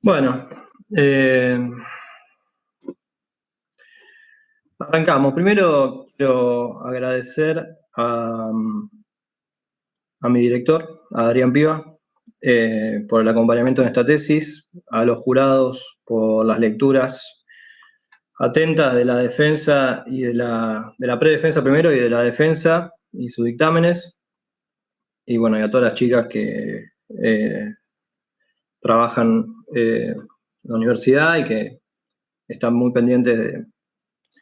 Bueno, arrancamos. Primero quiero agradecer a mi director, a Adrián Piva, por el acompañamiento en esta tesis, a los jurados por las lecturas atentas de la defensa y de la predefensa primero y de la defensa y sus dictámenes, y bueno, y a todas las chicas que trabajan en la universidad y que están muy pendientes de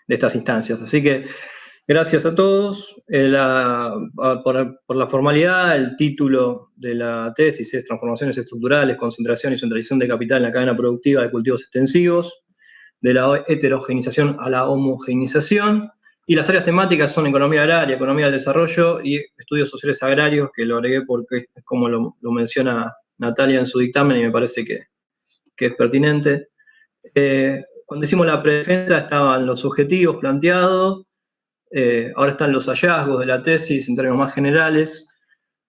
estas instancias. Así que gracias a todos. Por la formalidad, el título de la tesis es Transformaciones estructurales, concentración y centralización de capital en la cadena productiva de cultivos extensivos, de la heterogenización a la homogeneización. Y las áreas temáticas son economía agraria, economía del desarrollo y estudios sociales agrarios, que lo agregué porque es como lo menciona Natalia en su dictamen y me parece que es pertinente. Cuando hicimos la predefensa estaban los objetivos planteados, ahora están los hallazgos de la tesis en términos más generales,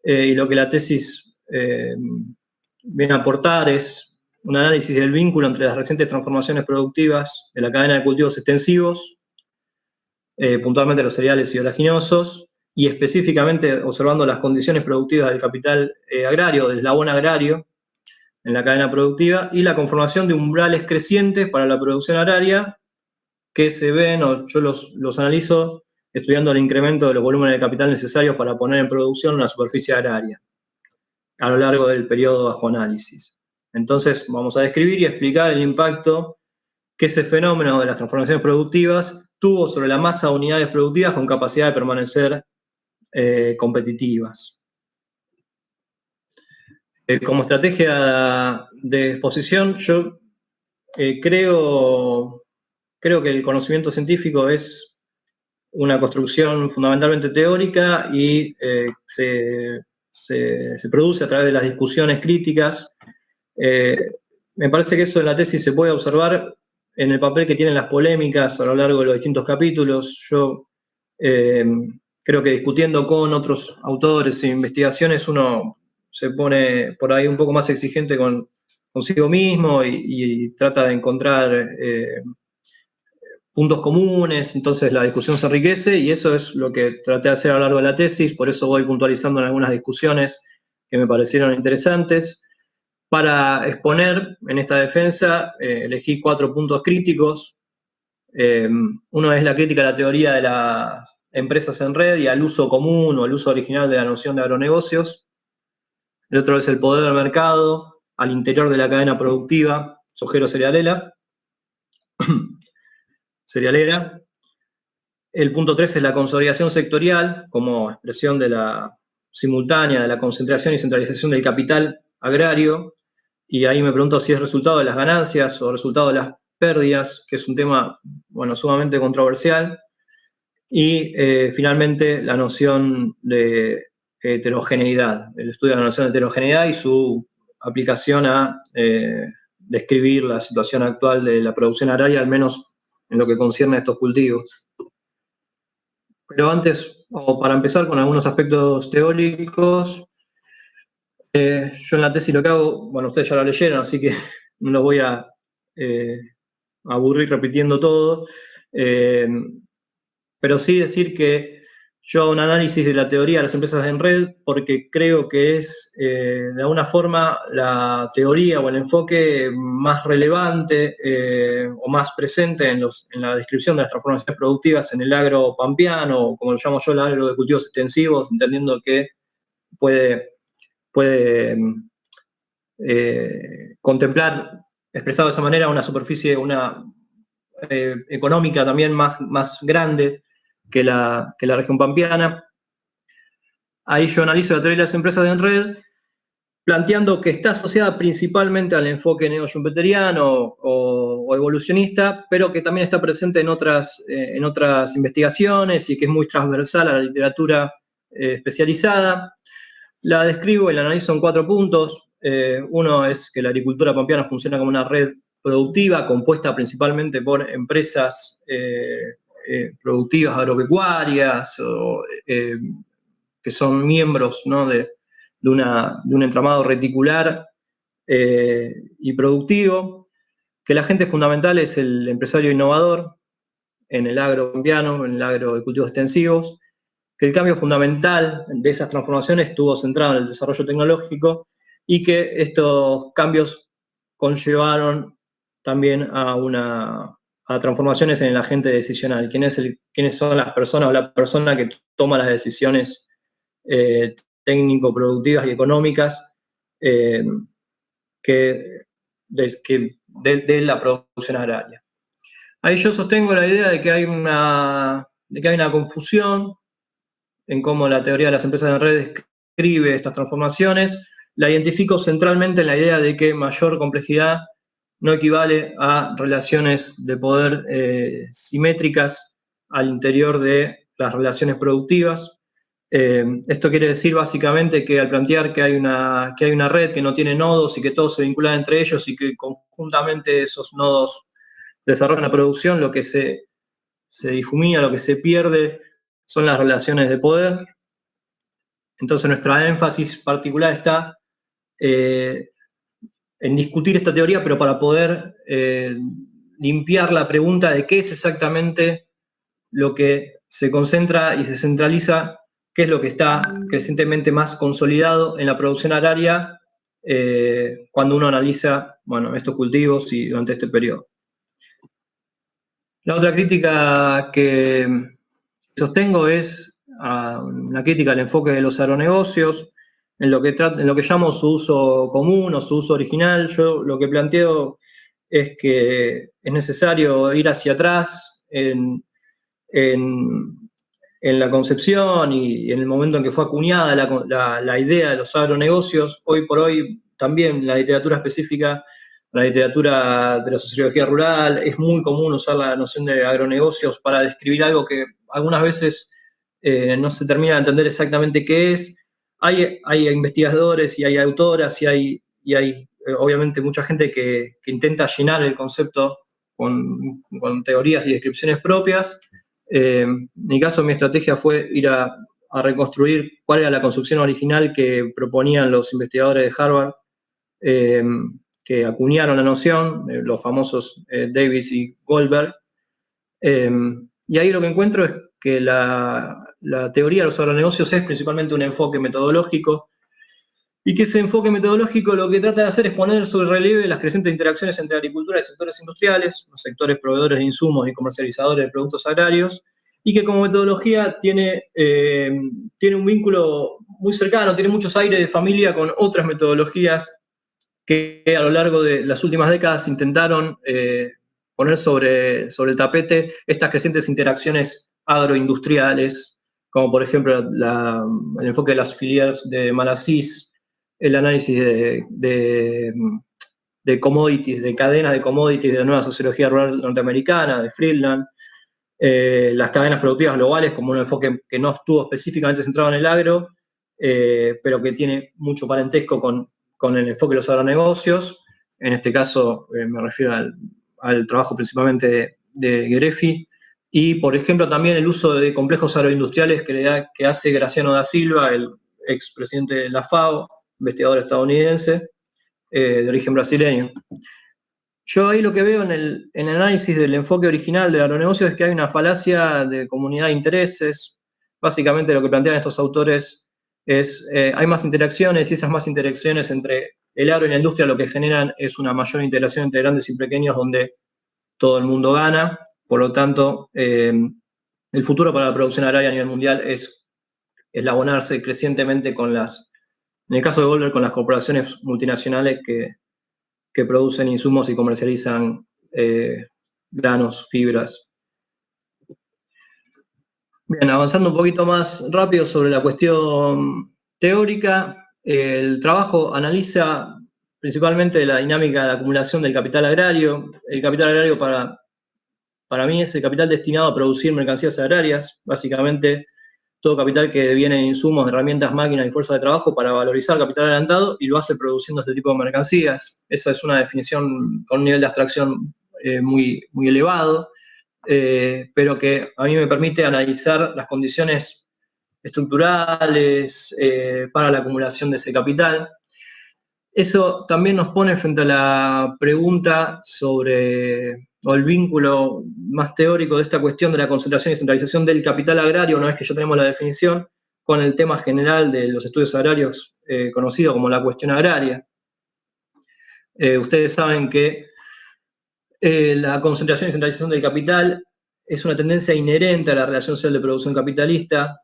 y lo que la tesis viene a aportar es un análisis del vínculo entre las recientes transformaciones productivas de la cadena de cultivos extensivos, puntualmente los cereales y oleaginosos, y específicamente observando las condiciones productivas del capital agrario, del eslabón agrario, en la cadena productiva, y la conformación de umbrales crecientes para la producción agraria que se ven, o yo los analizo estudiando el incremento de los volúmenes de capital necesarios para poner en producción una superficie agraria a lo largo del periodo bajo análisis. Entonces vamos a describir y explicar el impacto que ese fenómeno de las transformaciones productivas tuvo sobre la masa de unidades productivas con capacidad de permanecer competitivas. Como estrategia de exposición, yo creo que el conocimiento científico es una construcción fundamentalmente teórica y se produce a través de las discusiones críticas. Me parece que eso en la tesis se puede observar en el papel que tienen las polémicas a lo largo de los distintos capítulos. Yo creo que discutiendo con otros autores e investigaciones uno se pone por ahí un poco más exigente consigo mismo y trata de encontrar puntos comunes, entonces la discusión se enriquece y eso es lo que traté de hacer a lo largo de la tesis, por eso voy puntualizando en algunas discusiones que me parecieron interesantes. Para exponer en esta defensa elegí 4 puntos críticos. Uno es la crítica a la teoría de las empresas en red y al uso común o al uso original de la noción de agronegocios. El otro es el poder del mercado al interior de la cadena productiva sojero-cerealera. El punto 3 es la consolidación sectorial como expresión de la simultánea de la concentración y centralización del capital agrario, y ahí me pregunto si es resultado de las ganancias o resultado de las pérdidas, que es un tema, bueno, sumamente controversial. Y finalmente la noción de heterogeneidad, el estudio de la noción de heterogeneidad y su aplicación a describir la situación actual de la producción agraria, al menos en lo que concierne a estos cultivos. Pero antes, o para empezar con algunos aspectos teóricos, yo en la tesis lo que hago, bueno, ustedes ya lo leyeron, así que no los voy a aburrir repitiendo todo, pero sí decir que yo hago un análisis de la teoría de las empresas en red porque creo que es, de alguna forma, la teoría o el enfoque más relevante o más presente en la descripción de las transformaciones productivas en el agro pampeano, como lo llamo yo, el agro de cultivos extensivos, entendiendo que puede contemplar, expresado de esa manera, una superficie económica también más grande que la región pampeana. Ahí yo analizo la teoría de las empresas en red, planteando que está asociada principalmente al enfoque neo-schumpeteriano o evolucionista, pero que también está presente en otras investigaciones y que es muy transversal a la literatura especializada. La describo y la analizo en 4 puntos. Uno es que la agricultura pampeana funciona como una red productiva compuesta principalmente por empresas productivas agropecuarias que son miembros, ¿no?, de un entramado reticular y productivo, que el agente fundamental es el empresario innovador en el agro colombiano, en el agro de cultivos extensivos, que el cambio fundamental de esas transformaciones estuvo centrado en el desarrollo tecnológico y que estos cambios conllevaron también a transformaciones en el agente decisional. ¿Quiénes son las personas o la persona que toma las decisiones técnico-productivas y económicas de la producción agraria? Ahí yo sostengo la idea de que hay una confusión en cómo la teoría de las empresas en red describe estas transformaciones. La identifico centralmente en la idea de que mayor complejidad no equivale a relaciones de poder simétricas al interior de las relaciones productivas. Esto quiere decir básicamente que al plantear que hay una red que no tiene nodos y que todos se vinculan entre ellos y que conjuntamente esos nodos desarrollan la producción, lo que se difumina, lo que se pierde son las relaciones de poder. Entonces nuestra énfasis particular está en discutir esta teoría, pero para poder limpiar la pregunta de qué es exactamente lo que se concentra y se centraliza, qué es lo que está crecientemente más consolidado en la producción agraria cuando uno analiza estos cultivos y durante este periodo. La otra crítica que sostengo es una crítica al enfoque de los agronegocios, en lo que llamo su uso común o su uso original. Yo lo que planteo es que es necesario ir hacia atrás en la concepción y en el momento en que fue acuñada la idea de los agronegocios. Hoy por hoy también la literatura específica, la literatura de la sociología rural, es muy común usar la noción de agronegocios para describir algo que algunas veces no se termina de entender exactamente qué es. Hay investigadores y hay autoras y hay obviamente mucha gente que intenta llenar el concepto con teorías y descripciones propias. En mi caso, mi estrategia fue ir a reconstruir cuál era la construcción original que proponían los investigadores de Harvard, que acuñaron la noción, los famosos Davis y Goldberg. Y ahí lo que encuentro es que la teoría de los agronegocios es principalmente un enfoque metodológico, y que ese enfoque metodológico lo que trata de hacer es poner sobre relieve las crecientes interacciones entre agricultura y sectores industriales, los sectores proveedores de insumos y comercializadores de productos agrarios, y que como metodología tiene un vínculo muy cercano, tiene muchos aires de familia con otras metodologías que a lo largo de las últimas décadas intentaron poner sobre el tapete estas crecientes interacciones agroindustriales, como por ejemplo el enfoque de las filières de Malassís, el análisis de commodities, de cadenas de commodities de la nueva sociología rural norteamericana, de Friedland, las cadenas productivas globales como un enfoque que no estuvo específicamente centrado en el agro, pero que tiene mucho parentesco con el enfoque de los agronegocios. En este caso me refiero al trabajo principalmente de Guereffi, y por ejemplo también el uso de complejos agroindustriales que hace Graciano da Silva, el expresidente de la FAO, investigador estadounidense, de origen brasileño. Yo ahí lo que veo en el análisis del enfoque original del agronegocio es que hay una falacia de comunidad de intereses. Básicamente lo que plantean estos autores es hay más interacciones, y esas más interacciones entre el agro y la industria lo que generan es una mayor integración entre grandes y pequeños donde todo el mundo gana. Por lo tanto, el futuro para la producción agraria a nivel mundial es abonarse crecientemente con en el caso de Goldberg, con las corporaciones multinacionales que producen insumos y comercializan granos, fibras. Bien, avanzando un poquito más rápido sobre la cuestión teórica, el trabajo analiza principalmente la dinámica de acumulación del capital agrario. El capital agrario para mí es el capital destinado a producir mercancías agrarias, básicamente todo capital que viene en insumos, herramientas, máquinas y fuerza de trabajo para valorizar capital adelantado, y lo hace produciendo este tipo de mercancías. Esa es una definición con un nivel de abstracción muy, muy elevado, pero que a mí me permite analizar las condiciones estructurales para la acumulación de ese capital. Eso también nos pone frente a la pregunta sobre, o el vínculo más teórico de esta cuestión de la concentración y centralización del capital agrario, una vez que ya tenemos la definición, con el tema general de los estudios agrarios conocido como la cuestión agraria. Ustedes saben que la concentración y centralización del capital es una tendencia inherente a la relación social de producción capitalista.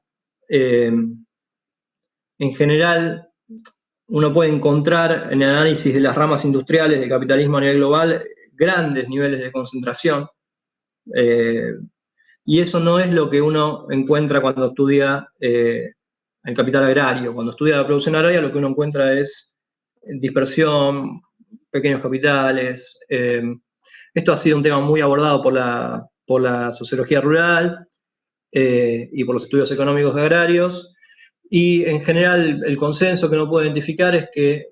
En general, uno puede encontrar en el análisis de las ramas industriales del capitalismo a nivel global grandes niveles de concentración, y eso no es lo que uno encuentra cuando estudia el capital agrario. Cuando estudia la producción agraria, lo que uno encuentra es dispersión, pequeños capitales. Esto ha sido un tema muy abordado por la sociología rural y por los estudios económicos agrarios. Y en general el consenso que uno puede identificar es que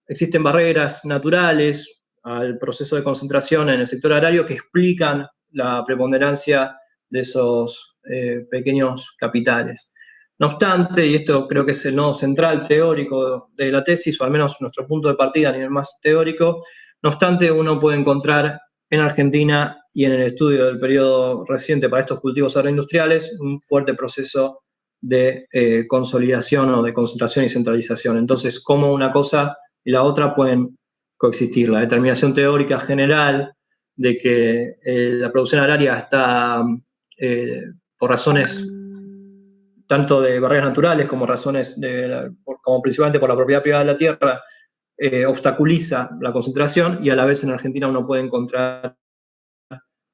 existen barreras naturales al proceso de concentración en el sector agrario que explican la preponderancia de esos pequeños capitales. No obstante, y esto creo que es el nodo central teórico de la tesis, o al menos nuestro punto de partida a nivel más teórico, no obstante, uno puede encontrar en Argentina y en el estudio del periodo reciente para estos cultivos agroindustriales un fuerte proceso de consolidación o de concentración y centralización. Entonces, cómo una cosa y la otra pueden coexistir. La determinación teórica general de que la producción agraria está, por razones tanto de barreras naturales como razones como principalmente por la propiedad privada de la tierra, obstaculiza la concentración, y a la vez en Argentina uno puede encontrar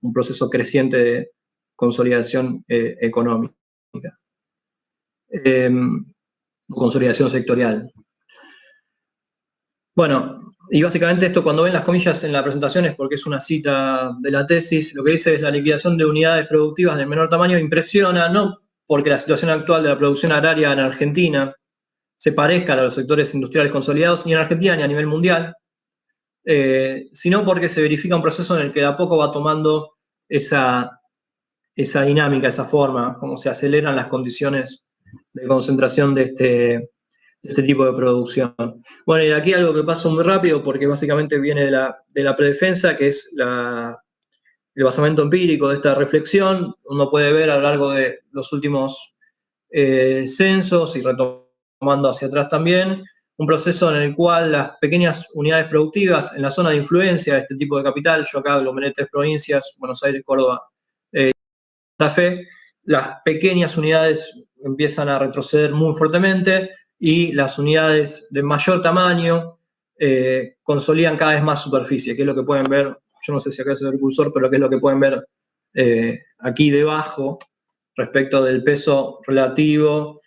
un proceso creciente de consolidación económica. Consolidación sectorial. Bueno, y básicamente esto, cuando ven las comillas en la presentación, es porque es una cita de la tesis. Lo que dice es: la liquidación de unidades productivas de menor tamaño impresiona, no porque la situación actual de la producción agraria en Argentina se parezca a los sectores industriales consolidados, ni en Argentina ni a nivel mundial, sino porque se verifica un proceso en el que de a poco va tomando esa dinámica, esa forma, como se aceleran las condiciones de concentración de este tipo de producción. Bueno, y aquí algo que pasa muy rápido, porque básicamente viene de la predefensa, que es el basamento empírico de esta reflexión. Uno puede ver a lo largo de los últimos censos, y retomando hacia atrás también, un proceso en el cual las pequeñas unidades productivas en la zona de influencia de este tipo de capital, yo acá aglomeré 3 provincias, Buenos Aires, Córdoba, Santa Fe, las pequeñas unidades empiezan a retroceder muy fuertemente, y las unidades de mayor tamaño consolidan cada vez más superficie, que es lo que pueden ver. Yo no sé si acá se ve el cursor, pero que es lo que pueden ver aquí debajo, respecto del peso relativo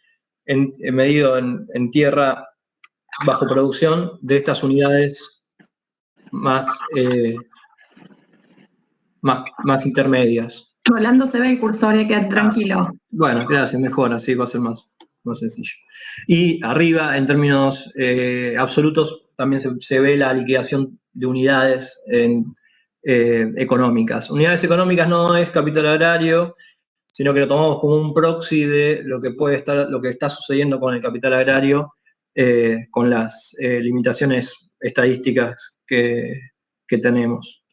medido en tierra bajo producción de estas unidades más intermedias. Rolando, se ve el cursor, queda tranquilo. Bueno, gracias, mejor, así va a ser más sencillo. Y arriba, en términos absolutos, también se ve la liquidación de unidades económicas. Unidades económicas no es capital agrario, sino que lo tomamos como un proxy de lo que está sucediendo con el capital agrario, con las limitaciones estadísticas que tenemos.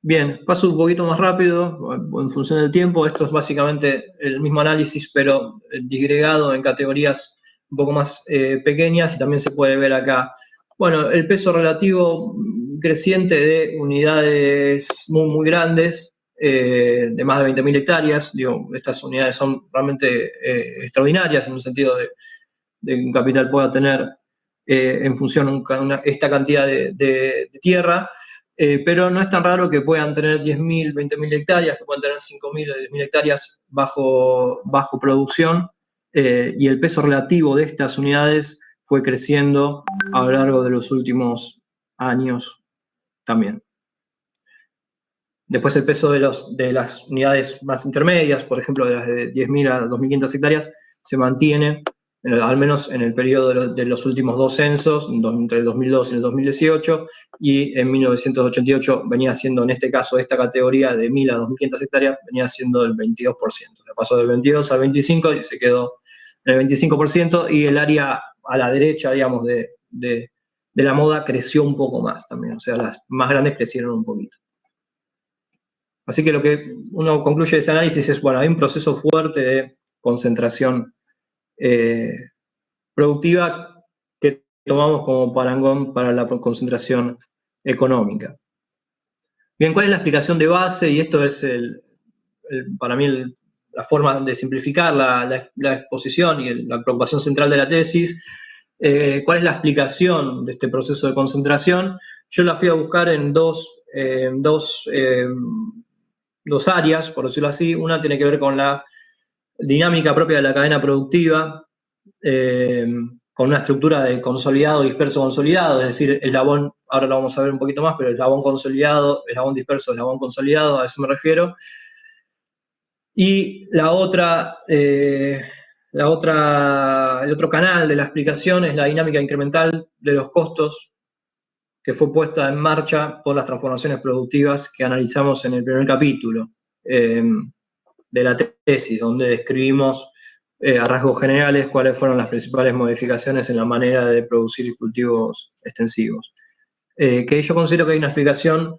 Bien, paso un poquito más rápido en función del tiempo. Esto es básicamente el mismo análisis, pero disgregado en categorías un poco más pequeñas, y también se puede ver acá. Bueno, el peso relativo creciente de unidades muy, muy grandes, de más de 20.000 hectáreas. Digo, estas unidades son realmente extraordinarias en el sentido de que un capital pueda tener en función esta cantidad de tierra. Pero no es tan raro que puedan tener 10.000, 20.000 hectáreas, que puedan tener 5.000 o 10.000 hectáreas bajo producción, y el peso relativo de estas unidades fue creciendo a lo largo de los últimos años también. Después el peso de las unidades más intermedias, por ejemplo de las de 10.000 a 2.500 hectáreas, se mantiene, al menos en el periodo de los últimos 2 censos, entre el 2002 y el 2018, y en 1988 venía siendo, en este caso, esta categoría de 1.000 a 2.500 hectáreas, venía siendo del 22%. O sea, pasó del 22 al 25 y se quedó en el 25%, y el área a la derecha, digamos, de de la moda creció un poco más también, o sea, las más grandes crecieron un poquito. Así que lo que uno concluye de ese análisis es, bueno, hay un proceso fuerte de concentración productiva que tomamos como parangón para la concentración económica. Bien, ¿cuál es la explicación de base? Y esto es, para mí, la forma de simplificar la exposición y la preocupación central de la tesis. ¿Cuál es la explicación de este proceso de concentración? Yo la fui a buscar en dos áreas, por decirlo así. Una tiene que ver con la dinámica propia de la cadena productiva, con una estructura de consolidado, disperso, consolidado, es decir, eslabón, ahora lo vamos a ver un poquito más, pero eslabón consolidado, eslabón disperso, eslabón consolidado, a eso me refiero. Y el otro canal de la explicación es la dinámica incremental de los costos que fue puesta en marcha por las transformaciones productivas que analizamos en el primer capítulo de la tesis, donde describimos a rasgos generales cuáles fueron las principales modificaciones en la manera de producir cultivos extensivos. Que yo considero que hay una explicación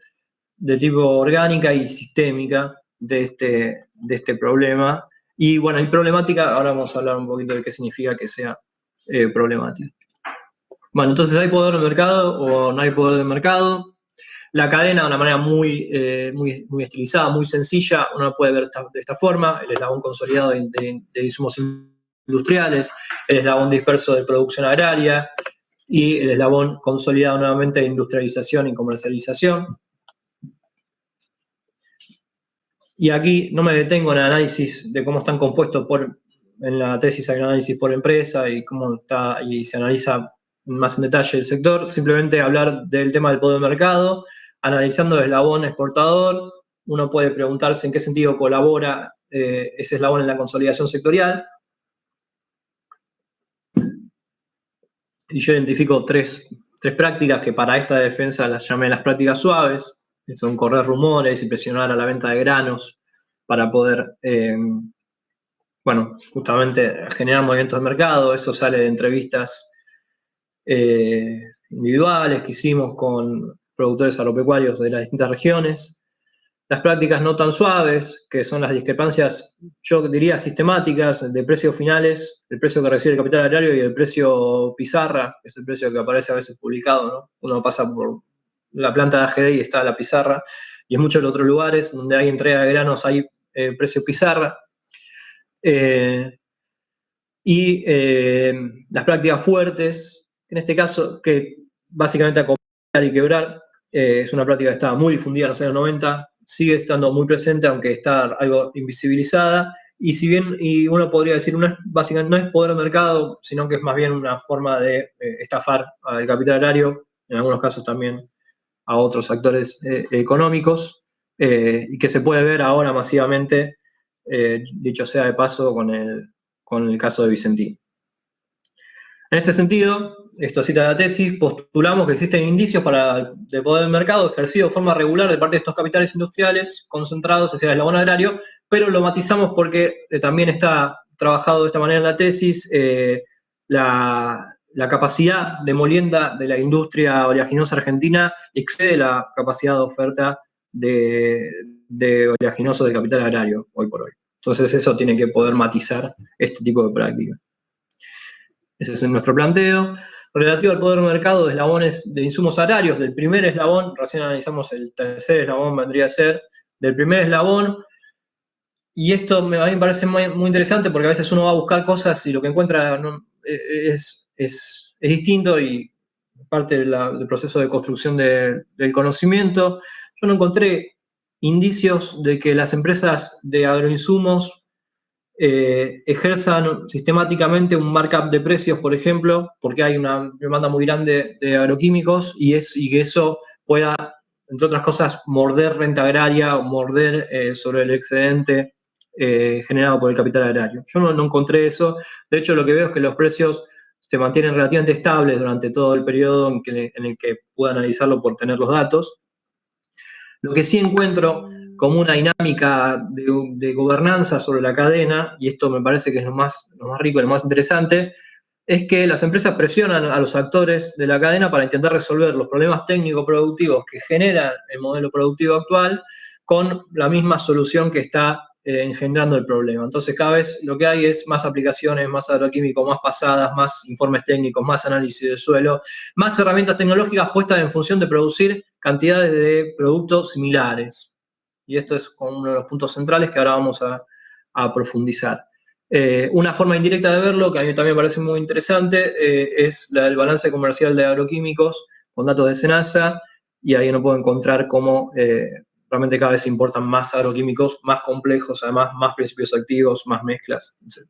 de tipo orgánica y sistémica de este problema. Y bueno, hay problemática, ahora vamos a hablar un poquito de qué significa que sea problemática. Bueno, entonces, ¿hay poder de mercado o no hay poder de mercado? La cadena, de una manera muy estilizada, muy sencilla, uno puede ver de esta forma: el eslabón consolidado de insumos industriales, el eslabón disperso de producción agraria y el eslabón consolidado nuevamente de industrialización y comercialización. Y aquí no me detengo en el análisis de cómo están compuestos en la tesis hay un análisis por empresa y cómo está, y se analiza más en detalle el sector. Simplemente hablar del tema del poder de mercado, analizando el eslabón exportador. Uno puede preguntarse en qué sentido colabora ese eslabón en la consolidación sectorial. Y yo identifico tres prácticas que para esta defensa las llamé las prácticas suaves, que son correr rumores y presionar a la venta de granos para poder, justamente generar movimientos de mercado. Eso sale de entrevistas individuales que hicimos con productores agropecuarios de las distintas regiones. Las prácticas no tan suaves, que son las discrepancias, yo diría sistemáticas, de precios finales, el precio que recibe el capital agrario y el precio pizarra, que es el precio que aparece a veces publicado, ¿no? Uno pasa por la planta de AGD y está la pizarra, y en muchos otros lugares donde hay entrega de granos hay precio pizarra. Las prácticas fuertes, en este caso, que básicamente acompañar y quebrar, es una práctica que estaba muy difundida en los años 90, sigue estando muy presente, aunque está algo invisibilizada, y si bien uno podría decir, básicamente no es poder de mercado, sino que es más bien una forma de estafar al capital agrario, en algunos casos también a otros actores económicos, y que se puede ver ahora masivamente, dicho sea de paso, con el caso de Vicentín. En este sentido, esto cita la tesis, postulamos que existen indicios de poder del mercado ejercido de forma regular de parte de estos capitales industriales concentrados hacia el eslabón agrario, pero lo matizamos porque también está trabajado de esta manera en la tesis la capacidad de molienda de la industria oleaginosa argentina excede la capacidad de oferta de oleaginosos de capital agrario hoy por hoy. Entonces eso tiene que poder matizar este tipo de práctica. Ese es nuestro planteo. Relativo al poder de mercado de eslabones de insumos agrarios, del primer eslabón, recién analizamos el tercer eslabón, vendría a ser, del primer eslabón, y esto a mí me parece muy, muy interesante porque a veces uno va a buscar cosas y lo que encuentra es distinto y parte del proceso de construcción del conocimiento. Yo no encontré indicios de que las empresas de agroinsumos ejerzan sistemáticamente un markup de precios, por ejemplo, porque hay una demanda muy grande de agroquímicos y que eso pueda, entre otras cosas, morder renta agraria o morder sobre el excedente generado por el capital agrario. Yo no encontré eso. De hecho, lo que veo es que los precios se mantienen relativamente estables durante todo el periodo en el que pueda analizarlo por tener los datos. Lo que sí encuentro como una dinámica de gobernanza sobre la cadena, y esto me parece que es lo más rico y lo más interesante, es que las empresas presionan a los actores de la cadena para intentar resolver los problemas técnico-productivos que genera el modelo productivo actual con la misma solución que está engendrando el problema. Entonces cada vez lo que hay es más aplicaciones, más agroquímicos, más pasadas, más informes técnicos, más análisis del suelo, más herramientas tecnológicas puestas en función de producir cantidades de productos similares. Y esto es uno de los puntos centrales que ahora vamos a profundizar. Una forma indirecta de verlo, que a mí también me parece muy interesante, es la del balance comercial de agroquímicos con datos de SENASA, y ahí uno puede encontrar cómo realmente cada vez se importan más agroquímicos, más complejos, además más principios activos, más mezclas, etc.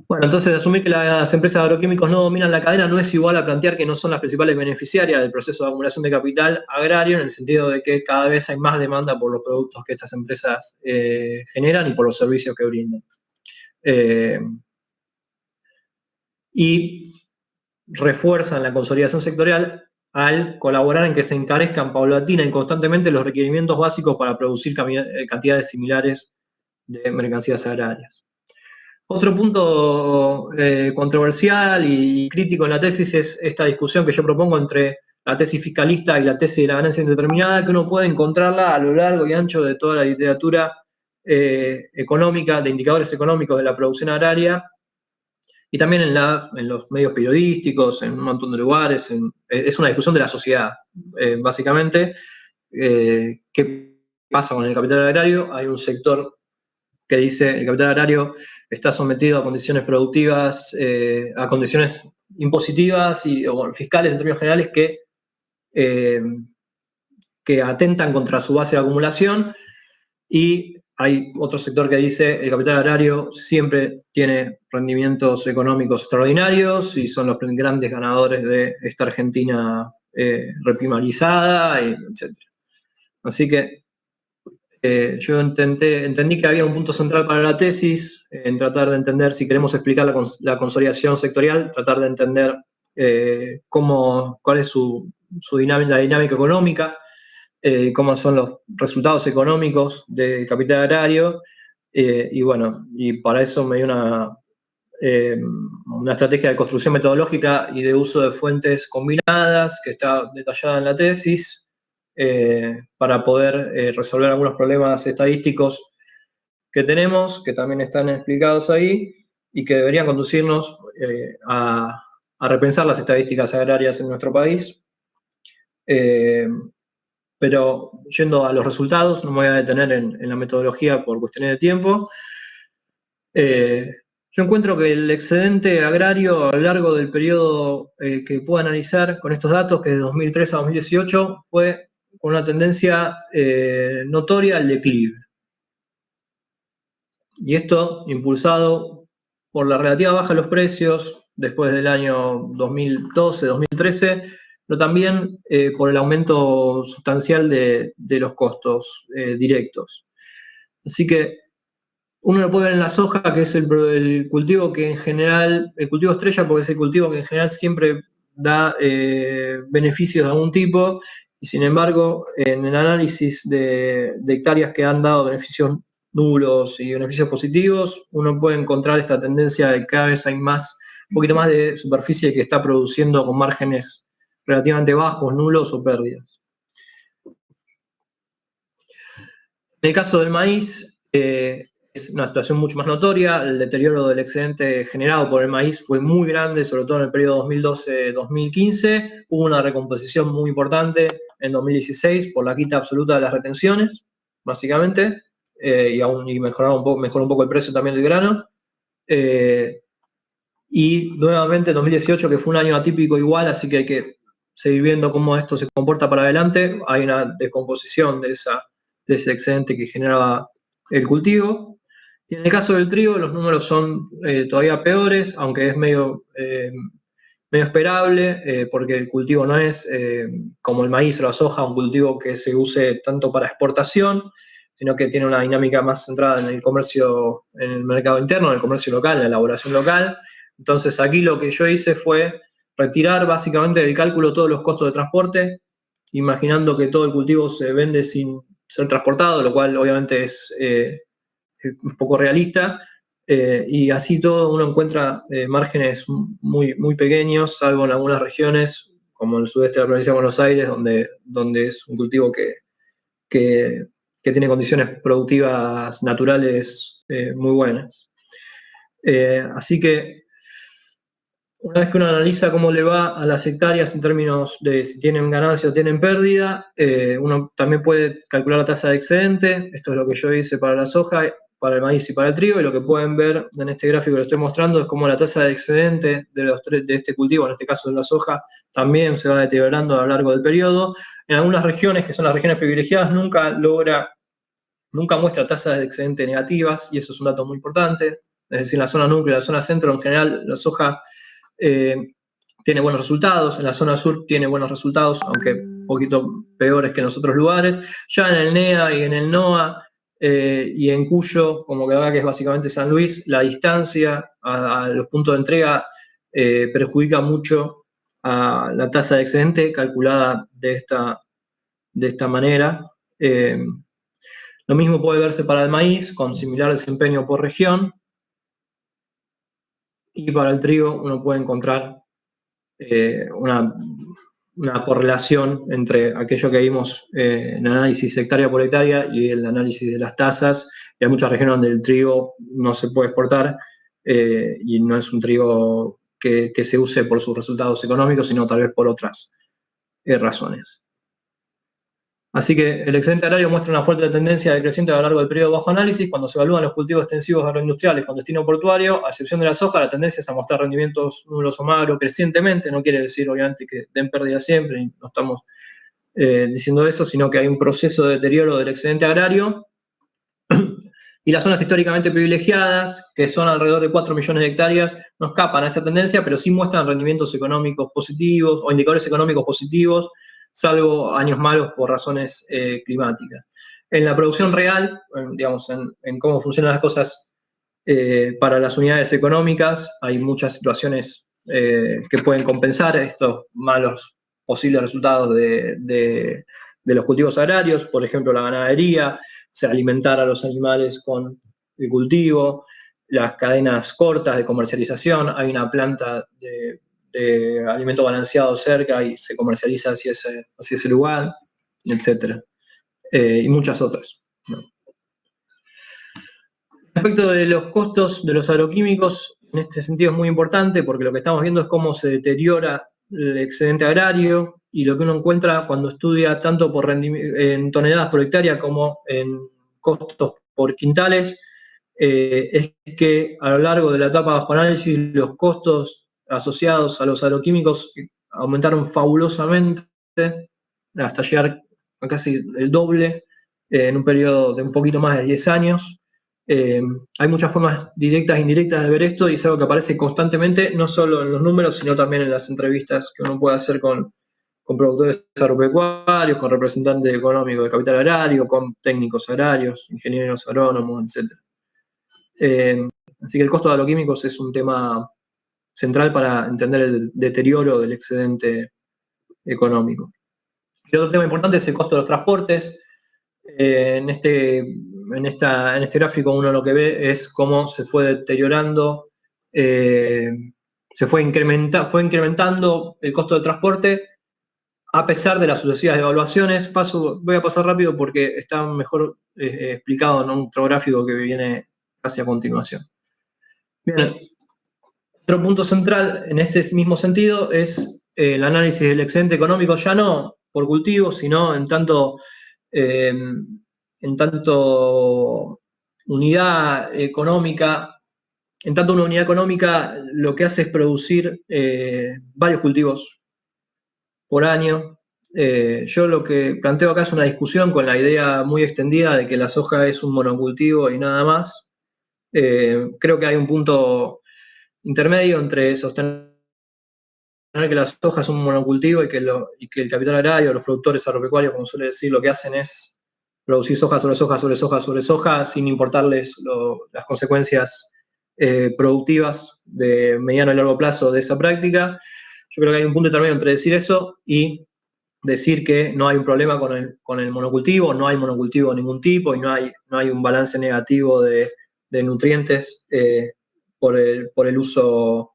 Bueno, entonces asumir que las empresas de agroquímicos no dominan la cadena no es igual a plantear que no son las principales beneficiarias del proceso de acumulación de capital agrario, en el sentido de que cada vez hay más demanda por los productos que estas empresas generan y por los servicios que brindan. Y refuerzan la consolidación sectorial al colaborar en que se encarezcan paulatina y constantemente los requerimientos básicos para producir cantidades similares de mercancías agrarias. Otro punto controversial y crítico en la tesis es esta discusión que yo propongo entre la tesis fiscalista y la tesis de la ganancia indeterminada, que uno puede encontrarla a lo largo y ancho de toda la literatura económica, de indicadores económicos de la producción agraria, y también en los medios periodísticos, en un montón de lugares. Es una discusión de la sociedad, básicamente. ¿Qué pasa con el capital agrario? Hay un sector que dice el capital agrario está sometido a condiciones productivas, a condiciones impositivas o fiscales en términos generales que atentan contra su base de acumulación, y hay otro sector que dice el capital agrario siempre tiene rendimientos económicos extraordinarios y son los grandes ganadores de esta Argentina reprimarizada, etc. Así que yo entendí que había un punto central para la tesis, en tratar de entender, si queremos explicar la consolidación sectorial, tratar de entender cuál es la dinámica económica, cómo son los resultados económicos del capital agrario, y bueno, y para eso me dio una estrategia de construcción metodológica y de uso de fuentes combinadas, que está detallada en la tesis, para poder resolver algunos problemas estadísticos que tenemos, que también están explicados ahí, y que deberían conducirnos a repensar las estadísticas agrarias en nuestro país. Pero yendo a los resultados, no me voy a detener en la metodología por cuestiones de tiempo. Yo encuentro que el excedente agrario a lo largo del periodo que puedo analizar con estos datos, que es de 2003 a 2018, fue con una tendencia notoria al declive. Y esto impulsado por la relativa baja de los precios después del año 2012-2013, pero también por el aumento sustancial de los costos directos. Así que uno lo puede ver en la soja, que es el cultivo que en general, el cultivo estrella, porque es el cultivo que en general siempre da beneficios de algún tipo, y sin embargo, en el análisis de hectáreas que han dado beneficios nulos y beneficios positivos, uno puede encontrar esta tendencia de que cada vez hay un poquito más de superficie que está produciendo con márgenes relativamente bajos, nulos o pérdidas. En el caso del maíz, es una situación mucho más notoria. El deterioro del excedente generado por el maíz fue muy grande, sobre todo en el periodo 2012-2015. Hubo una recomposición muy importante en 2016 por la quita absoluta de las retenciones, básicamente, y mejoró un poco el precio también del grano. Y nuevamente en 2018, que fue un año atípico igual, así que hay que seguir viendo cómo esto se comporta para adelante. Hay una descomposición de ese excedente que generaba el cultivo. Y en el caso del trigo, los números son todavía peores, aunque es medio esperable, porque el cultivo no es, como el maíz o la soja, un cultivo que se use tanto para exportación, sino que tiene una dinámica más centrada en el comercio, en el mercado interno, en el comercio local, en la elaboración local. Entonces aquí lo que yo hice fue retirar básicamente del cálculo todos los costos de transporte, imaginando que todo el cultivo se vende sin ser transportado, lo cual obviamente es un poco realista, y así todo uno encuentra márgenes muy, muy pequeños, salvo en algunas regiones, como el sudeste de la provincia de Buenos Aires, donde es un cultivo que tiene condiciones productivas naturales muy buenas. Así que una vez que uno analiza cómo le va a las hectáreas en términos de si tienen ganancia o tienen pérdida, uno también puede calcular la tasa de excedente. Esto es lo que yo hice para la soja, para el maíz y para el trigo, y lo que pueden ver en este gráfico que les estoy mostrando es cómo la tasa de excedente de este cultivo, en este caso de la soja, también se va deteriorando a lo largo del periodo. En algunas regiones, que son las regiones privilegiadas, nunca muestra tasas de excedente negativas, y eso es un dato muy importante. Es decir, en la zona núcleo, en la zona centro, en general, la soja tiene buenos resultados, en la zona sur tiene buenos resultados, aunque un poquito peores que en los otros lugares. Ya en el NEA y en el NOA y en Cuyo, como que acá que es básicamente San Luis, la distancia a los puntos de entrega perjudica mucho a la tasa de excedente calculada de esta manera. Lo mismo puede verse para el maíz, con similar desempeño por región, y para el trigo uno puede encontrar una correlación entre aquello que vimos en el análisis hectárea por hectárea y el análisis de las tasas. Y hay muchas regiones donde el trigo no se puede exportar y no es un trigo que se use por sus resultados económicos, sino tal vez por otras razones. Así que el excedente agrario muestra una fuerte tendencia decreciente a lo largo del periodo bajo análisis. Cuando se evalúan los cultivos extensivos agroindustriales con destino portuario, a excepción de la soja, la tendencia es a mostrar rendimientos nulos o magros crecientemente. No quiere decir, obviamente, que den pérdida siempre, y no estamos diciendo eso, sino que hay un proceso de deterioro del excedente agrario. Y las zonas históricamente privilegiadas, que son alrededor de 4 millones de hectáreas, no escapan a esa tendencia, pero sí muestran rendimientos económicos positivos o indicadores económicos positivos, salvo años malos por razones climáticas. En la producción real, digamos, en cómo funcionan las cosas para las unidades económicas, hay muchas situaciones que pueden compensar estos malos posibles resultados de los cultivos agrarios, por ejemplo, la ganadería, alimentar a los animales con el cultivo, las cadenas cortas de comercialización, hay una planta de alimento balanceado cerca y se comercializa hacia ese lugar, etc. Y muchas otras, ¿no? Respecto de los costos de los agroquímicos, en este sentido es muy importante porque lo que estamos viendo es cómo se deteriora el excedente agrario, y lo que uno encuentra cuando estudia tanto en toneladas por hectárea como en costos por quintales, es que a lo largo de la etapa bajo análisis los costos asociados a los agroquímicos aumentaron fabulosamente hasta llegar a casi el doble en un periodo de un poquito más de 10 años. Hay muchas formas directas e indirectas de ver esto, y es algo que aparece constantemente, no solo en los números, sino también en las entrevistas que uno puede hacer con productores agropecuarios, con representantes económicos de capital agrario, con técnicos agrarios, ingenieros agrónomos, etc. Así que el costo de agroquímicos es un tema central para entender el deterioro del excedente económico. Y otro tema importante es el costo de los transportes. En este gráfico uno lo que ve es cómo se fue deteriorando, fue incrementando el costo de transporte a pesar de las sucesivas devaluaciones. Voy a pasar rápido porque está mejor explicado en otro gráfico que viene casi a continuación. Bien, otro punto central en este mismo sentido es el análisis del excedente económico, ya no por cultivo, sino en tanto unidad económica. En tanto una unidad económica lo que hace es producir varios cultivos por año. Yo lo que planteo acá es una discusión con la idea muy extendida de que la soja es un monocultivo y nada más. Creo que hay un punto intermedio entre sostener que la soja es un monocultivo y que el capital agrario, los productores agropecuarios, como suele decir, lo que hacen es producir soja sobre soja sobre soja sobre soja sin importarles las consecuencias productivas de mediano y largo plazo de esa práctica. Yo creo que hay un punto intermedio entre decir eso y decir que no hay un problema con el monocultivo, no hay monocultivo de ningún tipo y no hay un balance negativo de de nutrientes por el uso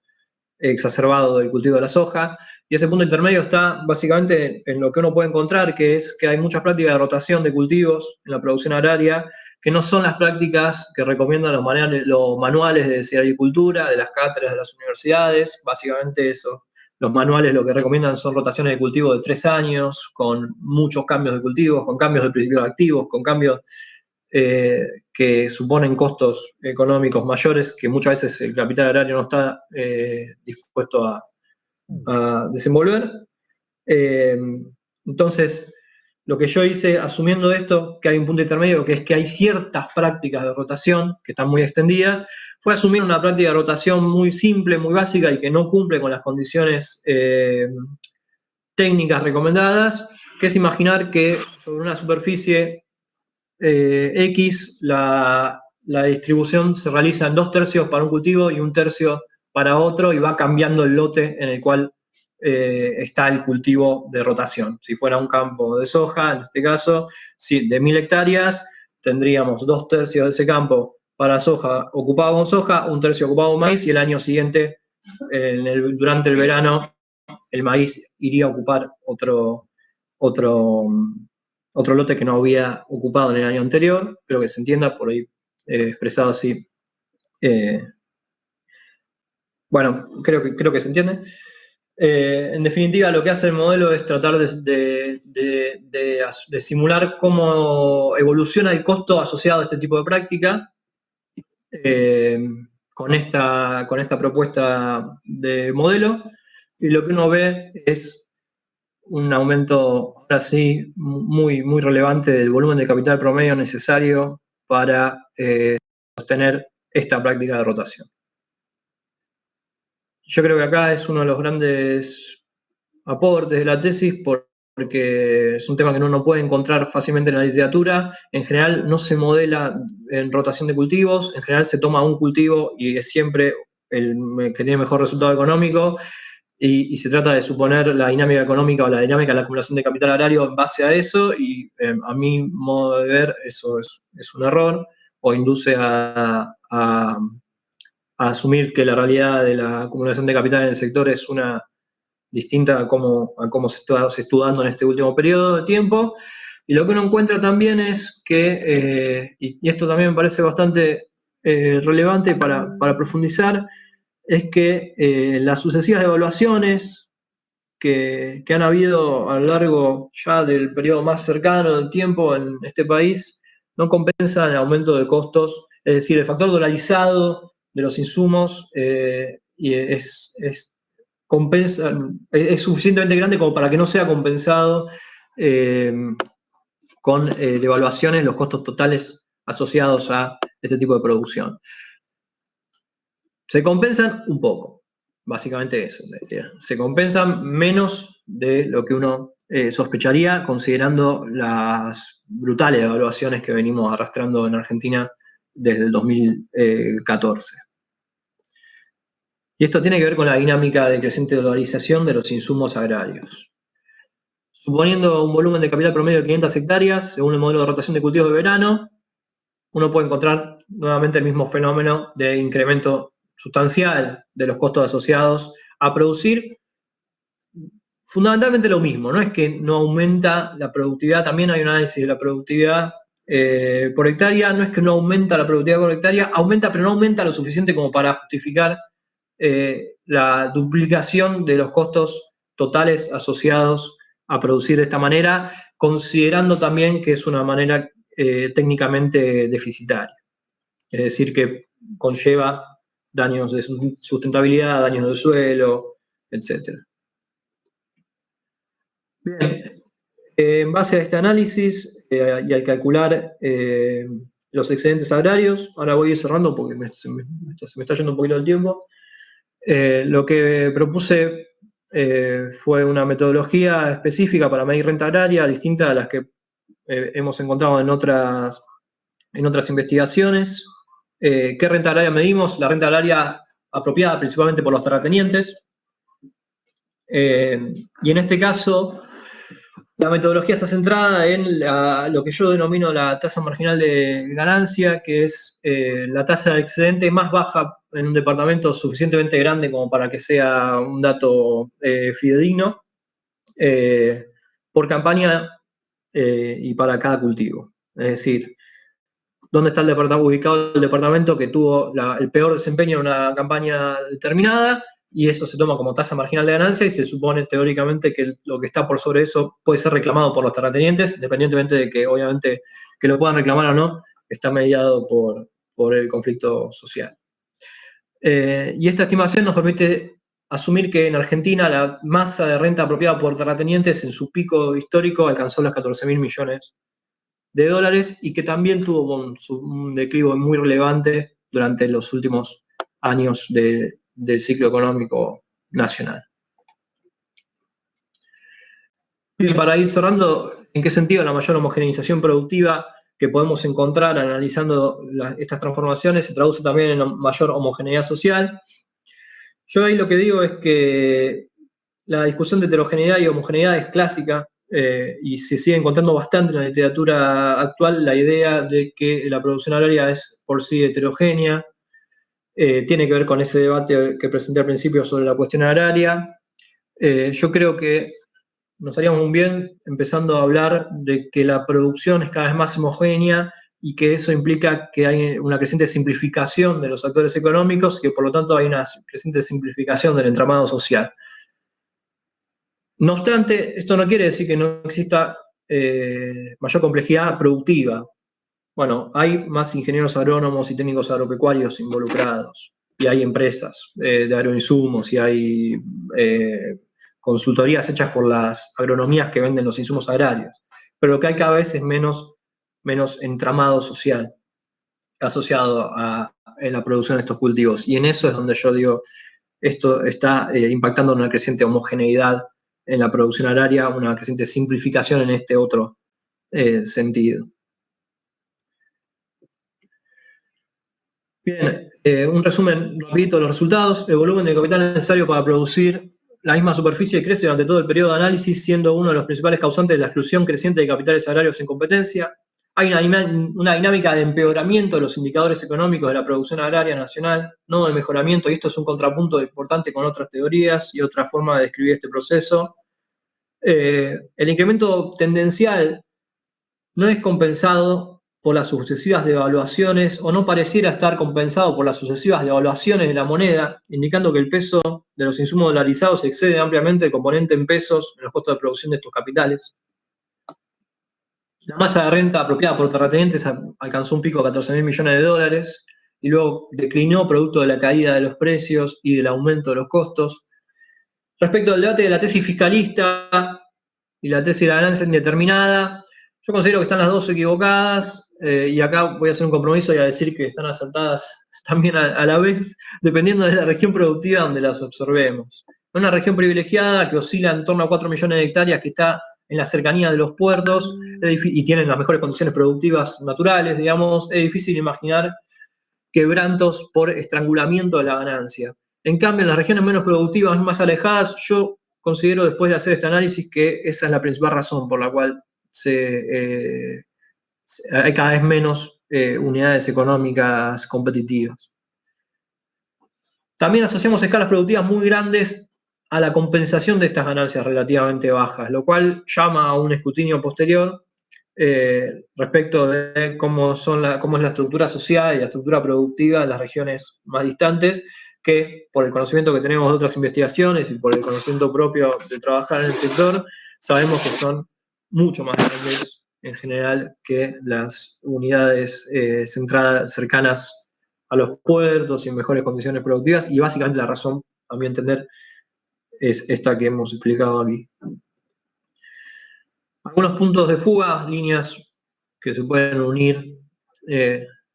exacerbado del cultivo de la soja, y ese punto intermedio está básicamente en lo que uno puede encontrar, que es que hay muchas prácticas de rotación de cultivos en la producción agraria, que no son las prácticas que recomiendan los manuales de silvicultura, de las cátedras de las universidades. Básicamente eso. Los manuales lo que recomiendan son rotaciones de cultivo de 3 años, con muchos cambios de cultivos, con cambios de principios activos, con cambios que suponen costos económicos mayores que muchas veces el capital agrario no está dispuesto a desenvolver. Entonces, lo que yo hice, asumiendo esto, que hay un punto intermedio, que es que hay ciertas prácticas de rotación que están muy extendidas, fue asumir una práctica de rotación muy simple, muy básica y que no cumple con las condiciones técnicas recomendadas, que es imaginar que sobre una superficie X, la distribución se realiza en 2/3 para un cultivo y 1/3 para otro, y va cambiando el lote en el cual está el cultivo de rotación. Si fuera un campo de soja, en este caso, de 1000 hectáreas, tendríamos 2/3 de ese campo para soja ocupado con soja, 1/3 ocupado con maíz, y el año siguiente, durante el verano, el maíz iría a ocupar otro lote que no había ocupado en el año anterior. Espero que se entienda, por ahí expresado así. Bueno, creo que se entiende. En definitiva, lo que hace el modelo es tratar de simular cómo evoluciona el costo asociado a este tipo de práctica con esta propuesta de modelo, y lo que uno ve es un aumento, ahora sí, muy, muy relevante del volumen de capital promedio necesario para sostener esta práctica de rotación. Yo creo que acá es uno de los grandes aportes de la tesis, porque es un tema que uno no puede encontrar fácilmente en la literatura. En general no se modela en rotación de cultivos, en general se toma un cultivo y es siempre el que tiene mejor resultado económico, y se trata de suponer la dinámica económica o la dinámica de la acumulación de capital agrario en base a eso, y a mi modo de ver eso es un error, o induce a asumir que la realidad de la acumulación de capital en el sector es una distinta a cómo se estuvo dando en este último periodo de tiempo. Y lo que uno encuentra también es que, y esto también me parece bastante relevante para profundizar, es que las sucesivas evaluaciones que han habido a lo largo ya del periodo más cercano del tiempo en este país no compensan el aumento de costos. Es decir, el factor dolarizado de los insumos y es suficientemente grande como para que no sea compensado con devaluaciones los costos totales asociados a este tipo de producción. Se compensan un poco, básicamente eso. Se compensan menos de lo que uno sospecharía, considerando las brutales devaluaciones que venimos arrastrando en Argentina desde el 2014. Y esto tiene que ver con la dinámica de creciente dolarización de los insumos agrarios. Suponiendo un volumen de capital promedio de 500 hectáreas, según el modelo de rotación de cultivos de verano, uno puede encontrar nuevamente el mismo fenómeno de incremento sustancial de los costos asociados a producir fundamentalmente lo mismo. No es que no aumenta la productividad, también hay un análisis de la productividad por hectárea. No es que no aumenta la productividad por hectárea, aumenta, pero no aumenta lo suficiente como para justificar la duplicación de los costos totales asociados a producir de esta manera, considerando también que es una manera técnicamente deficitaria. Es decir, que conlleva daños de sustentabilidad, daños del suelo, etc. Bien, en base a este análisis y al calcular los excedentes agrarios, ahora voy a ir cerrando porque se me está yendo un poquito el tiempo. Lo que propuse fue una metodología específica para medir renta agraria, distinta a las que hemos encontrado en otras investigaciones. ¿Qué renta agraria medimos? La renta agraria apropiada principalmente por los terratenientes. Y en este caso, La metodología está centrada en lo que yo denomino la tasa marginal de ganancia, que es la tasa de excedente más baja en un departamento suficientemente grande como para que sea un dato fidedigno, por campaña y para cada cultivo. Es decir, dónde está ubicado el departamento que tuvo el peor desempeño en una campaña determinada, y eso se toma como tasa marginal de ganancia y se supone teóricamente que lo que está por sobre eso puede ser reclamado por los terratenientes, independientemente de que obviamente que lo puedan reclamar o no, está mediado por el conflicto social. Y esta estimación nos permite asumir que en Argentina la masa de renta apropiada por terratenientes en su pico histórico alcanzó los 14.000 millones de dólares y que también tuvo un declive muy relevante durante los últimos años del ciclo económico nacional. Y para ir cerrando, ¿en qué sentido la mayor homogeneización productiva que podemos encontrar analizando estas transformaciones se traduce también en mayor homogeneidad social? Yo ahí lo que digo es que la discusión de heterogeneidad y homogeneidad es clásica y se sigue encontrando bastante en la literatura actual la idea de que la producción agraria es por sí heterogénea. Tiene que ver con ese debate que presenté al principio sobre la cuestión agraria. Yo creo que nos haríamos un bien empezando a hablar de que la producción es cada vez más homogénea y que eso implica que hay una creciente simplificación de los actores económicos y que por lo tanto hay una creciente simplificación del entramado social. No obstante, esto no quiere decir que no exista mayor complejidad productiva. Bueno, hay más ingenieros agrónomos y técnicos agropecuarios involucrados, y hay empresas de agroinsumos, y hay consultorías hechas por las agronomías que venden los insumos agrarios. Pero lo que hay cada vez es menos entramado social asociado a la producción de estos cultivos. Y en eso es donde yo digo, esto está impactando en una creciente homogeneidad en la producción agraria, una creciente simplificación en este otro sentido. Bien, un resumen rapidito de los resultados. El volumen de capital necesario para producir la misma superficie crece durante todo el periodo de análisis, siendo uno de los principales causantes de la exclusión creciente de capitales agrarios en competencia. Hay una dinámica de empeoramiento de los indicadores económicos de la producción agraria nacional, no de mejoramiento, y esto es un contrapunto importante con otras teorías y otra forma de describir este proceso. El incremento tendencial no es compensado por las sucesivas devaluaciones, o no pareciera estar compensado por las sucesivas devaluaciones de la moneda, indicando que el peso de los insumos dolarizados excede ampliamente el componente en pesos en los costos de producción de estos capitales. La masa de renta apropiada por terratenientes alcanzó un pico de 14.000 millones de dólares y luego declinó producto de la caída de los precios y del aumento de los costos. Respecto al debate de la tesis fiscalista y la tesis de la ganancia indeterminada, yo considero que están las dos equivocadas, y acá voy a hacer un compromiso y a decir que están acertadas también a la vez, dependiendo de la región productiva donde las observemos. Una región privilegiada que oscila en torno a 4 millones de hectáreas, que está en la cercanía de los puertos y tienen las mejores condiciones productivas naturales, digamos, es difícil imaginar quebrantos por estrangulamiento de la ganancia. En cambio, en las regiones menos productivas, más alejadas, yo considero, después de hacer este análisis, que esa es la principal razón por la cual hay cada vez menos unidades económicas competitivas. También asociamos escalas productivas muy grandes a la compensación de estas ganancias relativamente bajas, lo cual llama a un escrutinio posterior respecto de cómo es la estructura social y la estructura productiva de las regiones más distantes, que por el conocimiento que tenemos de otras investigaciones y por el conocimiento propio de trabajar en el sector, sabemos que son mucho más grandes en general que las unidades cercanas a los puertos y en mejores condiciones productivas, y básicamente la razón, a mi entender, es esta que hemos explicado aquí. Algunos puntos de fuga, líneas que se pueden unir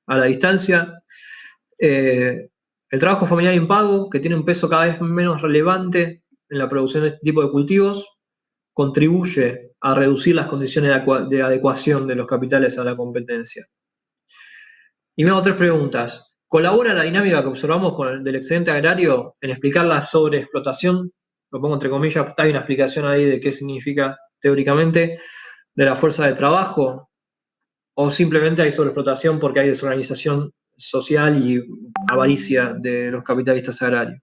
a la distancia. El trabajo familiar impago, que tiene un peso cada vez menos relevante en la producción de este tipo de cultivos, contribuye a reducir las condiciones de adecuación de los capitales a la competencia. Y me hago tres preguntas. ¿Colabora la dinámica que observamos del excedente agrario en explicar la sobreexplotación lo pongo entre comillas, hay una explicación ahí de qué significa teóricamente, de la fuerza de trabajo, o simplemente hay sobreexplotación porque hay desorganización social y avaricia de los capitalistas agrarios.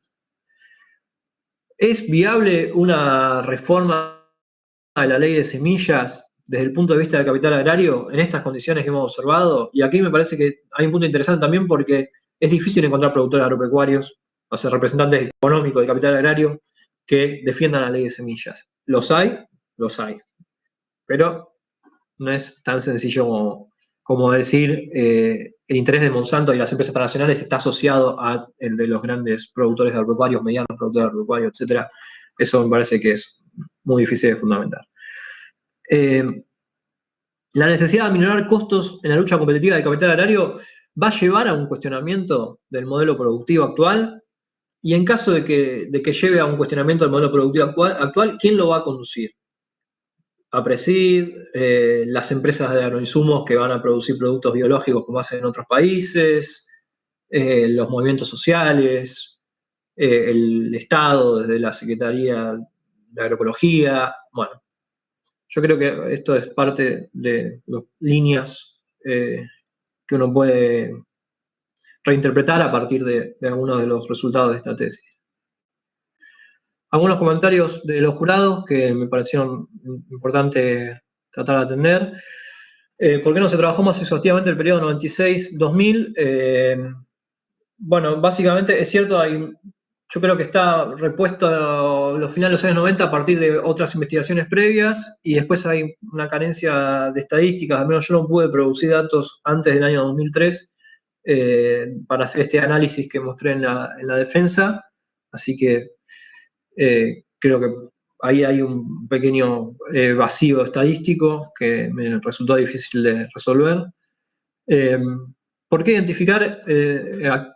¿Es viable una reforma de la ley de semillas desde el punto de vista del capital agrario en estas condiciones que hemos observado? Y aquí me parece que hay un punto interesante también porque es difícil encontrar productores agropecuarios, o sea, representantes económicos del capital agrario que defiendan la ley de semillas. Los hay, pero no es tan sencillo como decir el interés de Monsanto y las empresas transnacionales está asociado a el de los grandes productores agropecuarios, medianos productores agropecuarios, etc. Eso me parece que es muy difícil de fundamentar. La necesidad de aminorar costos en la lucha competitiva del capital agrario va a llevar a un cuestionamiento del modelo productivo actual, y en caso de que lleve a un cuestionamiento del modelo productivo actual, ¿quién lo va a conducir? APRESID, las empresas de agroinsumos que van a producir productos biológicos como hacen en otros países, los movimientos sociales, el Estado desde la Secretaría de Agroecología. Bueno, yo creo que esto es parte de las líneas que uno puede reinterpretar a partir de algunos de los resultados de esta tesis. Algunos comentarios de los jurados que me parecieron importantes tratar de atender. ¿Por qué no se trabajó más exhaustivamente el periodo 96-2000? Bueno, básicamente es cierto, yo creo que está repuesto los finales de los años 90 a partir de otras investigaciones previas, y después hay una carencia de estadísticas. Al menos yo no pude producir datos antes del año 2003 para hacer este análisis que mostré en la defensa, así que creo que ahí hay un pequeño vacío estadístico que me resultó difícil de resolver. ¿Por qué identificar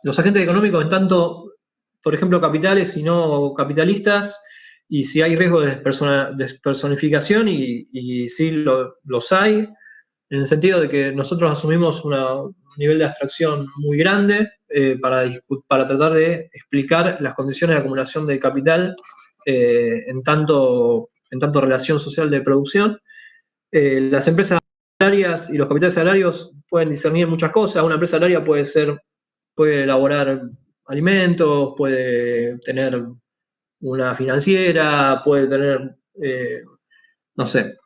los agentes económicos en tanto, por ejemplo, capitales y no capitalistas? Y si hay riesgo de despersonificación, y sí los hay, en el sentido de que nosotros asumimos un nivel de abstracción muy grande para tratar de explicar las condiciones de acumulación de capital en tanto relación social de producción. Las empresas agrarias y los capitales agrarios pueden discernir muchas cosas. Una empresa agraria puede elaborar alimentos, puede tener una financiera, puede tener, no sé,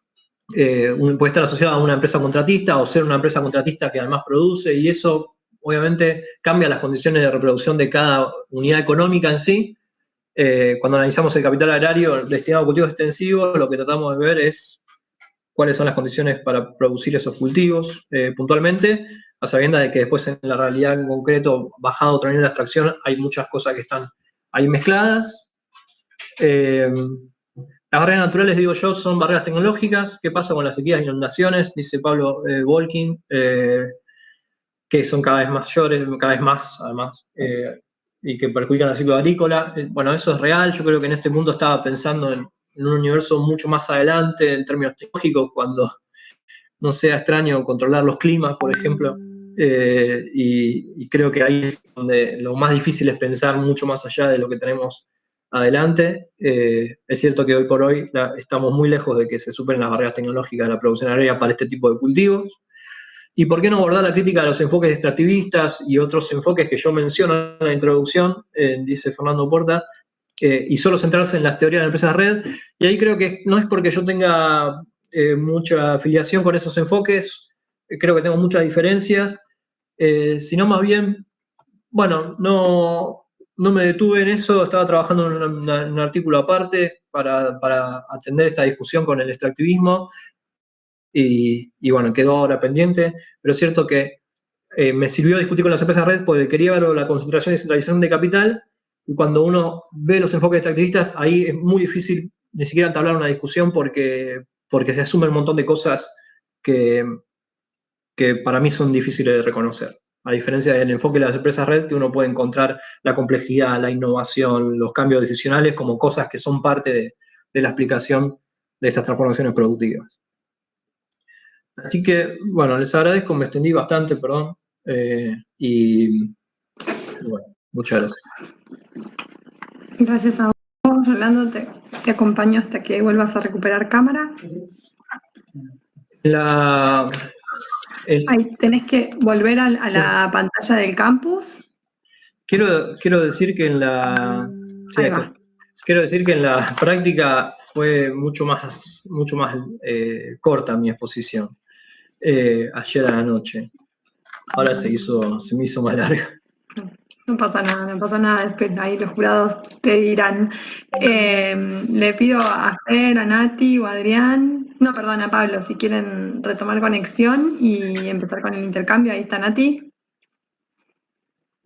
puede estar asociada a una empresa contratista o ser una empresa contratista que además produce, y eso obviamente cambia las condiciones de reproducción de cada unidad económica en sí. Cuando analizamos el capital agrario destinado a cultivos extensivos, lo que tratamos de ver es cuáles son las condiciones para producir esos cultivos puntualmente, a sabiendas de que después en la realidad en concreto, bajado otro nivel de abstracción, hay muchas cosas que están ahí mezcladas. Las barreras naturales, digo yo, son barreras tecnológicas. ¿Qué pasa con las sequías e inundaciones? Dice Pablo Volkin, que son cada vez mayores, cada vez más, además, y que perjudican al ciclo agrícola. Bueno, eso es real. Yo creo que en este punto estaba pensando en un universo mucho más adelante en términos tecnológicos, cuando no sea extraño controlar los climas, por ejemplo. Y creo que ahí es donde lo más difícil es pensar mucho más allá de lo que tenemos adelante. Es cierto que hoy por hoy estamos muy lejos de que se superen las barreras tecnológicas de la producción agraria para este tipo de cultivos. ¿Y por qué no abordar la crítica de los enfoques extractivistas y otros enfoques que yo menciono en la introducción, dice Fernando Porta, y solo centrarse en las teorías de la empresa red? Y ahí creo que no es porque yo tenga mucha afiliación con esos enfoques, creo que tengo muchas diferencias, sino más bien, bueno, no me detuve en eso. Estaba trabajando en un artículo aparte para atender esta discusión con el extractivismo, y bueno, quedó ahora pendiente, pero es cierto que me sirvió discutir con las empresas red porque quería ver la concentración y centralización de capital, y cuando uno ve los enfoques extractivistas, ahí es muy difícil ni siquiera entablar una discusión porque se asumen un montón de cosas que para mí son difíciles de reconocer. A diferencia del enfoque de las empresas red, que uno puede encontrar la complejidad, la innovación, los cambios decisionales como cosas que son parte de la explicación de estas transformaciones productivas. Así que, bueno, les agradezco, me extendí bastante, perdón, y bueno, muchas gracias. Gracias a vos, Rolando, te acompaño hasta que vuelvas a recuperar cámara. Ahí tenés que volver a la pantalla del campus. Quiero decir que en la práctica fue mucho más corta mi exposición ayer a la noche. Ahora se me hizo más larga. No pasa nada, después ahí los jurados te dirán. Le pido a Fer, a Nati o a Adrián, no, perdón, a Pablo, si quieren retomar conexión y empezar con el intercambio. Ahí está Nati.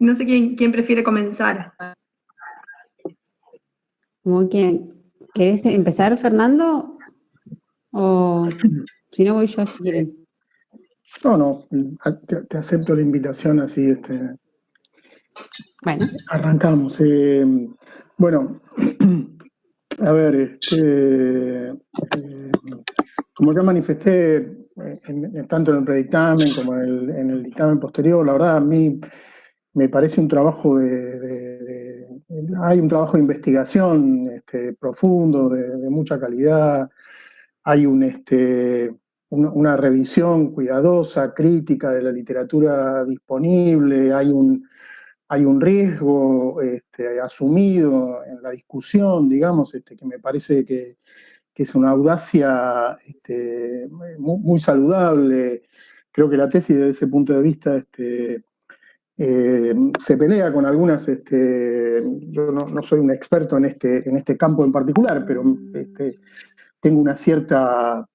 No sé quién prefiere comenzar. Como ¿querés empezar, Fernando? O si no, voy yo si quieren. No, te acepto la invitación, así Bueno. arrancamos. Bueno, a ver, como ya manifesté tanto en el predictamen como en el dictamen posterior, la verdad a mí me parece un trabajo hay un trabajo de investigación profundo, de mucha calidad, hay una revisión cuidadosa, crítica de la literatura disponible, hay un riesgo asumido en la discusión, digamos, que me parece que es una audacia muy saludable. Creo que la tesis desde ese punto de vista se pelea con algunas, yo no soy un experto en este campo en particular, pero tengo una cierta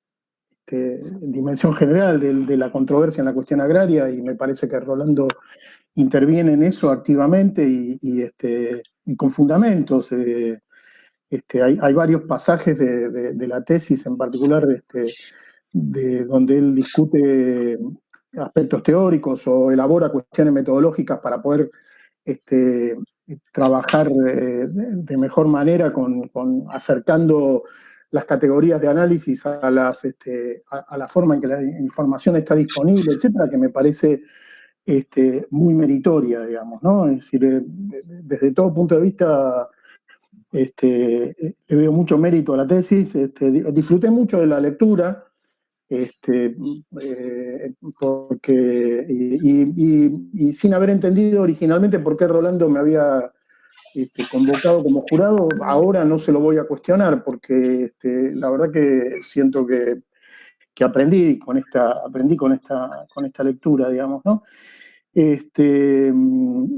dimensión general de la controversia en la cuestión agraria, y me parece que Rolando interviene en eso activamente y con fundamentos. Hay varios pasajes de la tesis en particular donde él discute aspectos teóricos o elabora cuestiones metodológicas para poder trabajar de mejor manera acercando las categorías de análisis a la forma en que la información está disponible, etcétera, que me parece muy meritoria, digamos, ¿no? Es decir, desde todo punto de vista le veo mucho mérito a la tesis. Disfruté mucho de la lectura, porque y sin haber entendido originalmente por qué Rolando me había convocado como jurado, ahora no se lo voy a cuestionar, porque la verdad que siento que aprendí con esta lectura, digamos, ¿no?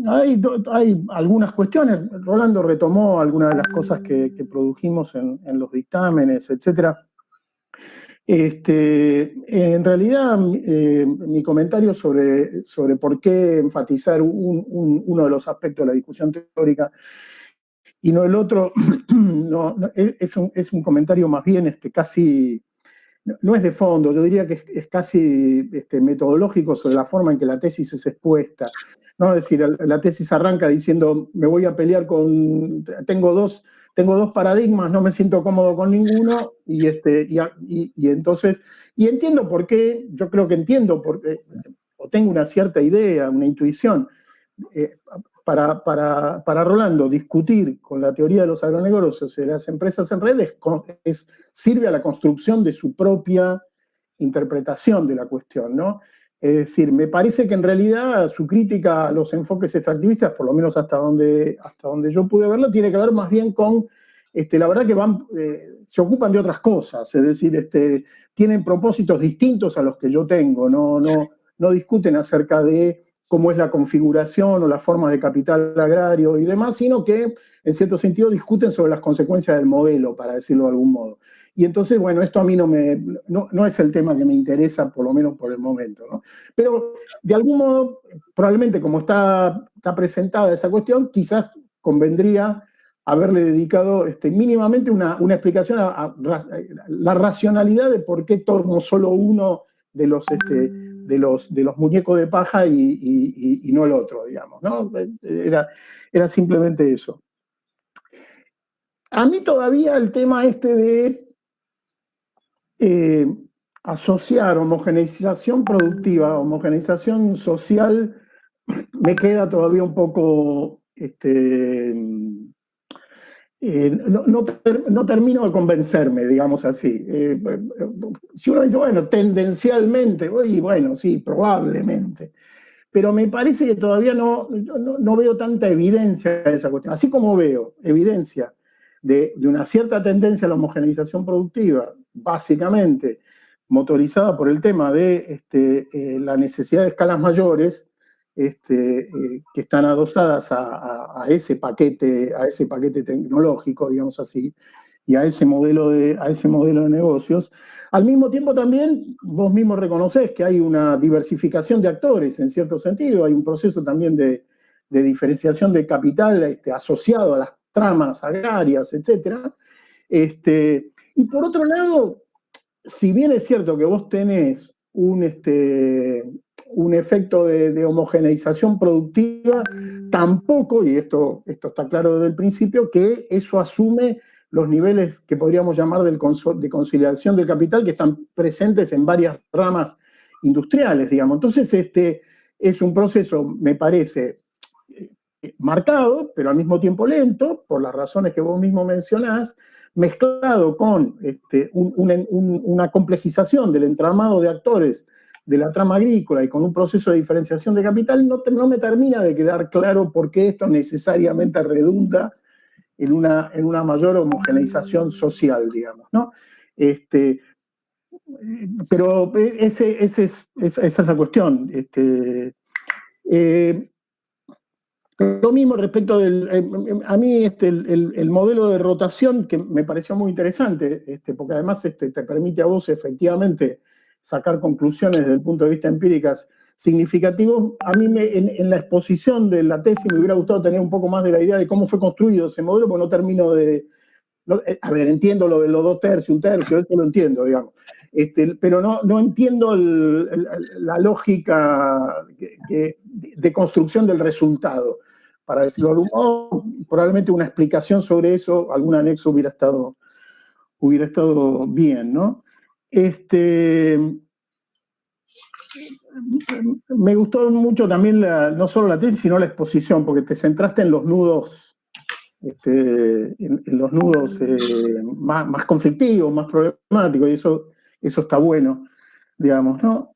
Hay algunas cuestiones. Rolando retomó algunas de las cosas que produjimos en los dictámenes, etcétera. En realidad, mi comentario sobre por qué enfatizar uno de los aspectos de la discusión teórica y no el otro, es un comentario más bien casi, no es de fondo, yo diría que es casi metodológico sobre la forma en que la tesis es expuesta, ¿no? Es decir, la tesis arranca diciendo, me voy a pelear tengo dos paradigmas, no me siento cómodo con ninguno, y entonces, entiendo por qué, yo creo que entiendo por qué, o tengo una cierta idea, una intuición. Para Rolando, discutir con la teoría de los agronegocios y de las empresas en red sirve a la construcción de su propia interpretación de la cuestión, ¿no? Es decir, me parece que en realidad su crítica a los enfoques extractivistas, por lo menos hasta donde yo pude verlo, tiene que ver más bien con, la verdad que se ocupan de otras cosas, es decir, tienen propósitos distintos a los que yo tengo, no discuten acerca de cómo es la configuración o la forma de capital agrario y demás, sino que, en cierto sentido, discuten sobre las consecuencias del modelo, para decirlo de algún modo. Y entonces, bueno, esto a mí no es el tema que me interesa, por lo menos por el momento, ¿no? Pero, de algún modo, probablemente como está presentada esa cuestión, quizás convendría haberle dedicado mínimamente una explicación a la racionalidad de por qué tomo solo uno de los muñecos de paja y no el otro, digamos, ¿no? Era simplemente eso. A mí todavía el tema de asociar homogeneización productiva, homogeneización social, me queda todavía un poco no termino de convencerme, digamos así. Si uno dice, bueno, tendencialmente, y bueno, sí, probablemente. Pero me parece que todavía no veo tanta evidencia de esa cuestión. Así como veo evidencia de una cierta tendencia a la homogeneización productiva, básicamente motorizada por el tema de la necesidad de escalas mayores, que están adosadas a ese paquete tecnológico, digamos así, y a ese modelo de negocios. Al mismo tiempo también vos mismo reconocés que hay una diversificación de actores, en cierto sentido, hay un proceso también de diferenciación de capital asociado a las tramas agrarias, etc. Y por otro lado, si bien es cierto que vos tenés un efecto de homogeneización productiva, tampoco, y esto está claro desde el principio, que eso asume los niveles que podríamos llamar de conciliación del capital que están presentes en varias ramas industriales, digamos. Entonces, es un proceso, me parece, marcado, pero al mismo tiempo lento, por las razones que vos mismo mencionás, mezclado con una complejización del entramado de actores de la trama agrícola y con un proceso de diferenciación de capital, no me termina de quedar claro por qué esto necesariamente redunda en una mayor homogeneización social, digamos, ¿no? Pero esa es la cuestión. Lo mismo respecto a mí el modelo de rotación, que me pareció muy interesante, porque además te permite a vos efectivamente sacar conclusiones desde el punto de vista empíricas significativos. A mí en la exposición de la tesis me hubiera gustado tener un poco más de la idea de cómo fue construido ese modelo, porque no termino de... a ver, entiendo lo de los 2 tercios, 1 tercio, esto lo entiendo, digamos. Pero no entiendo la lógica de construcción del resultado, para decirlo de algún modo. Probablemente una explicación sobre eso, algún anexo hubiera estado bien, ¿no? Me gustó mucho también no solo la tesis, sino la exposición, porque te centraste en los nudos, en los nudos más conflictivos, más problemáticos, y eso está bueno, digamos, ¿no?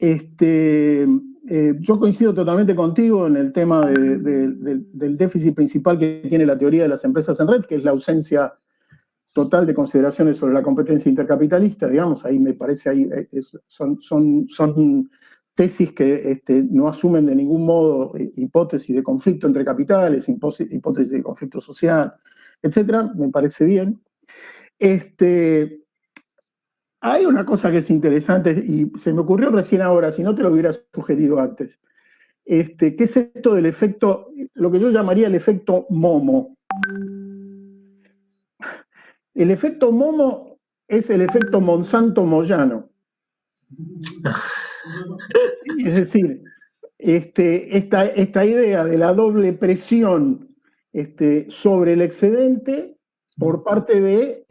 Yo coincido totalmente contigo en el tema del déficit principal que tiene la teoría de las empresas en red, que es la ausencia total de consideraciones sobre la competencia intercapitalista, digamos. Ahí me parece, son tesis que no asumen de ningún modo hipótesis de conflicto entre capitales, hipótesis de conflicto social, etcétera. Me parece bien. Hay una cosa que es interesante y se me ocurrió recién ahora, si no te lo hubiera sugerido antes, que es esto del efecto, lo que yo llamaría el efecto Momo. El efecto Momo es el efecto Monsanto-Moyano. Es decir, esta idea de la doble presión sobre el excedente por parte de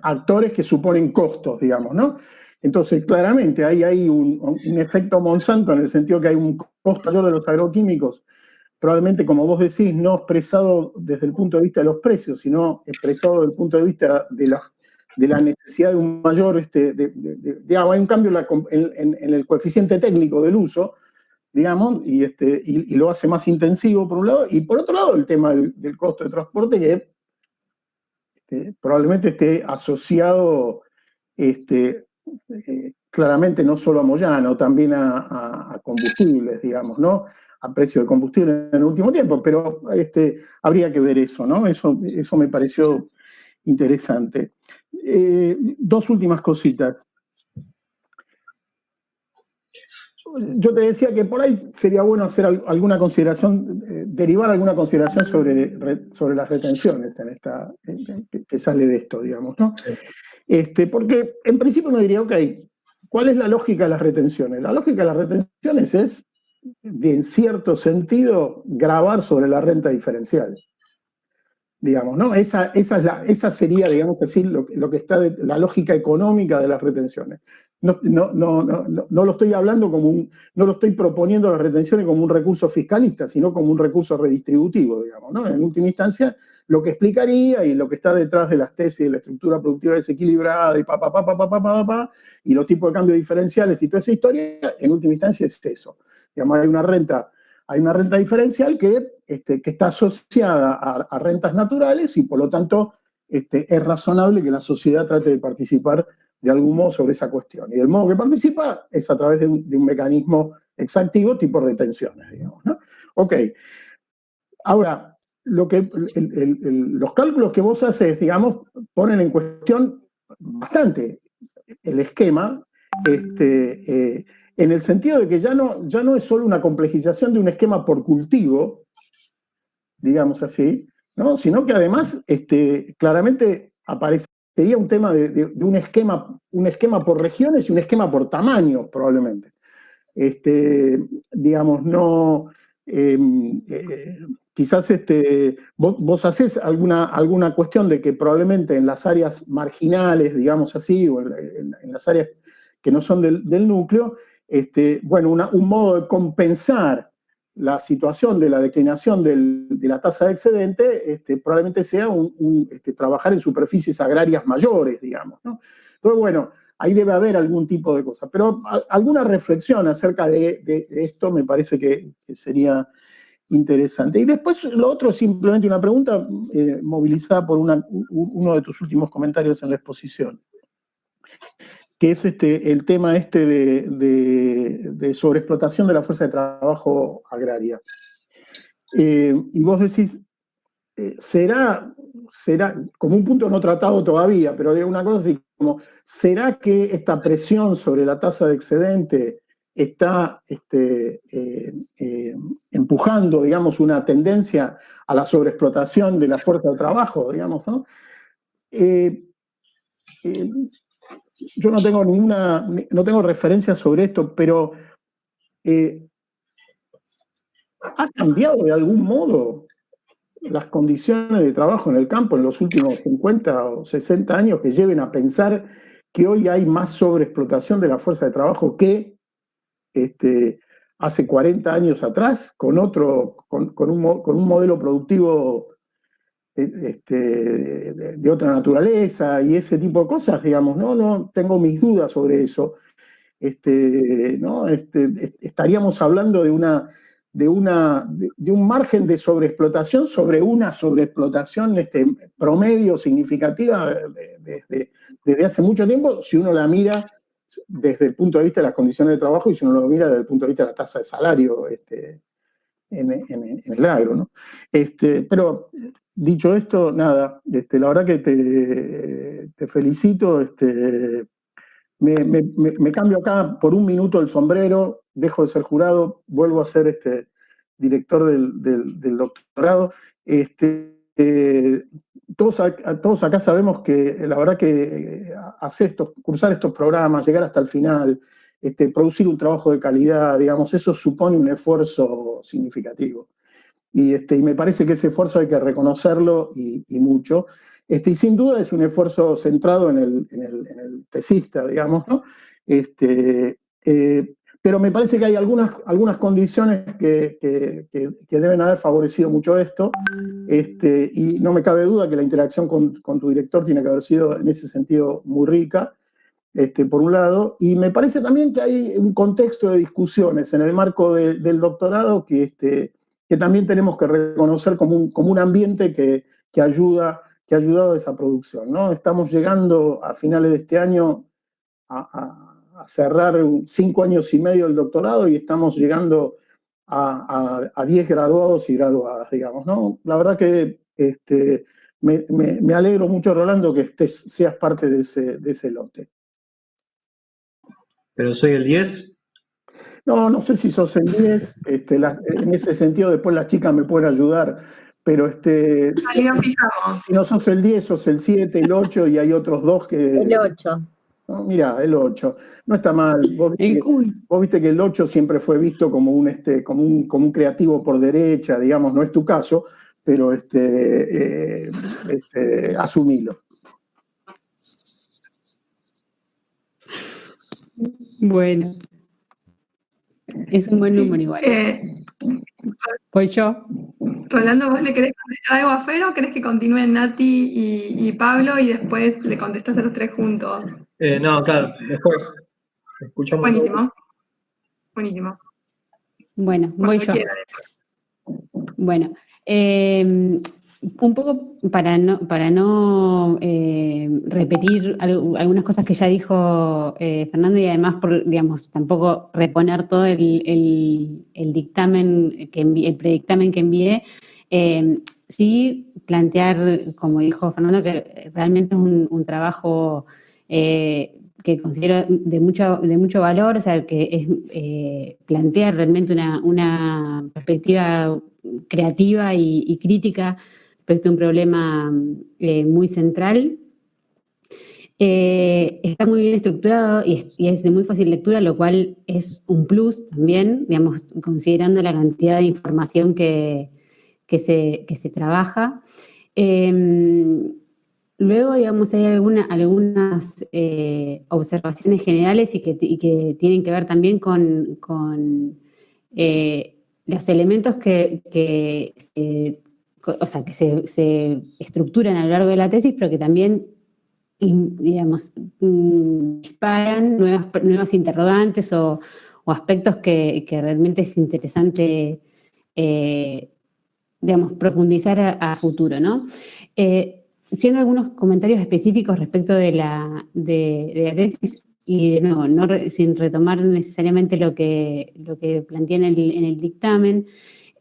actores que suponen costos, digamos, ¿no? Entonces, claramente hay un efecto Monsanto en el sentido que hay un costo mayor de los agroquímicos, probablemente, como vos decís, no expresado desde el punto de vista de los precios, sino expresado desde el punto de vista de la necesidad de un mayor, digamos, hay un cambio en el coeficiente técnico del uso, digamos, y lo hace más intensivo por un lado, y por otro lado el tema del costo de transporte, que probablemente esté asociado claramente no solo a Moyano, también a combustibles, digamos, ¿no? A precio de combustible en el último tiempo, pero habría que ver eso, ¿no? Eso me pareció interesante. 2 últimas cositas. Yo te decía que por ahí sería bueno hacer alguna consideración, derivar alguna consideración sobre las retenciones que sale de esto, digamos, ¿no? Porque en principio uno diría, ok, ¿cuál es la lógica de las retenciones? La lógica de las retenciones es, en cierto sentido, gravar sobre la renta diferencial. digamos, ¿no? Esa sería, digamos así, lo que está de la lógica económica de las retenciones. No lo estoy hablando no lo estoy proponiendo las retenciones como un recurso fiscalista, sino como un recurso redistributivo, digamos, ¿no? En última instancia, lo que explicaría y lo que está detrás de las tesis de la estructura productiva desequilibrada y y los tipos de cambio diferenciales y toda esa historia, en última instancia es eso. Digamos, hay una renta diferencial que está asociada a rentas naturales y por lo tanto es razonable que la sociedad trate de participar de algún modo sobre esa cuestión. Y el modo que participa es a través de un mecanismo exactivo tipo retenciones, digamos, ¿no? Ok. Ahora, los cálculos que vos haces, digamos, ponen en cuestión bastante el esquema, en el sentido de que ya no es solo una complejización de un esquema por cultivo, digamos así, ¿no? Sino que además claramente aparecería un tema de un esquema por regiones y un esquema por tamaño, probablemente. Digamos, no... quizás vos hacés alguna cuestión de que probablemente en las áreas marginales, digamos así, o en las áreas que no son del núcleo, bueno, un modo de compensar la situación de la declinación de la tasa de excedente probablemente sea trabajar en superficies agrarias mayores, digamos, ¿no? Entonces, bueno, ahí debe haber algún tipo de cosa. Pero alguna reflexión acerca de esto me parece que sería interesante. Y después lo otro es simplemente una pregunta movilizada por uno de tus últimos comentarios en la exposición, que es el tema de sobreexplotación de la fuerza de trabajo agraria. Y vos decís, será como un punto no tratado todavía, pero de una cosa así como, ¿será que esta presión sobre la tasa de excedente está empujando, digamos, una tendencia a la sobreexplotación de la fuerza de trabajo, digamos, ¿no? Yo no tengo referencias sobre esto, pero ¿ha cambiado de algún modo las condiciones de trabajo en el campo en los últimos 50 o 60 años que lleven a pensar que hoy hay más sobreexplotación de la fuerza de trabajo que hace 40 años atrás, con un modelo productivo de otra naturaleza y ese tipo de cosas, digamos, ¿no? No tengo mis dudas sobre eso. ¿No? Estaríamos hablando de un margen de sobreexplotación sobre una sobreexplotación promedio significativa desde hace mucho tiempo, si uno la mira desde el punto de vista de las condiciones de trabajo y si uno lo mira desde el punto de vista de la tasa de salario en el agro, ¿no? Pero dicho esto, nada, la verdad que te felicito, me cambio acá por un minuto el sombrero, dejo de ser jurado, vuelvo a ser director del doctorado. Todos acá sabemos que la verdad que cursar estos programas, llegar hasta el final, producir un trabajo de calidad, digamos, eso supone un esfuerzo significativo. Y me parece que ese esfuerzo hay que reconocerlo y mucho. Y sin duda es un esfuerzo centrado en el tesista, digamos, ¿no? Pero me parece que hay algunas condiciones que deben haber favorecido mucho esto, y no me cabe duda que la interacción con tu director tiene que haber sido en ese sentido muy rica, por un lado, y me parece también que hay un contexto de discusiones en el marco del doctorado que también tenemos que reconocer como un ambiente que ha ayudado a esa producción, ¿no? Estamos llegando a finales de este año a cerrar 5 años y medio del doctorado y estamos llegando a 10 graduados y graduadas, digamos, ¿no? La verdad que me alegro mucho, Rolando, que seas parte de ese lote. ¿Pero soy el 10? No sé si sos el 10, en ese sentido después las chicas me pueden ayudar, pero ahí nos fijamos. Si no sos el 10, sos el 7, el 8 y hay otros 2 que... El 8. ¿No? Mirá, el 8. No está mal. Vos viste que el 8 siempre fue visto como un creativo por derecha, digamos, no es tu caso, pero asumilo. Bueno, es un buen número igual. Voy yo. Rolando, ¿vos le querés contestar algo a Fer o querés que continúen Nati y Pablo y después le contestás a los tres juntos? No, claro, después. Escuchamos Buenísimo. todo. Buenísimo. Bueno, voy Cuando yo. quieran. Bueno, un poco para no repetir algunas cosas que ya dijo Fernando, y además digamos, tampoco reponer todo el dictamen el predictamen que envié, sí plantear, como dijo Fernando, que realmente es un trabajo que considero de mucho valor, o sea, que es plantea realmente una perspectiva creativa y crítica respecto a un problema muy central. Está muy bien estructurado y es de muy fácil lectura, lo cual es un plus también, digamos, considerando la cantidad de información que se trabaja. Luego, digamos, hay algunas observaciones generales y que tienen que ver también con los elementos que se estructuran a lo largo de la tesis, pero que también, digamos, disparan nuevas interrogantes o aspectos que realmente es interesante, digamos, profundizar a futuro, ¿no? Siendo algunos comentarios específicos respecto de la tesis, y de nuevo, sin retomar necesariamente lo que planteé en el dictamen,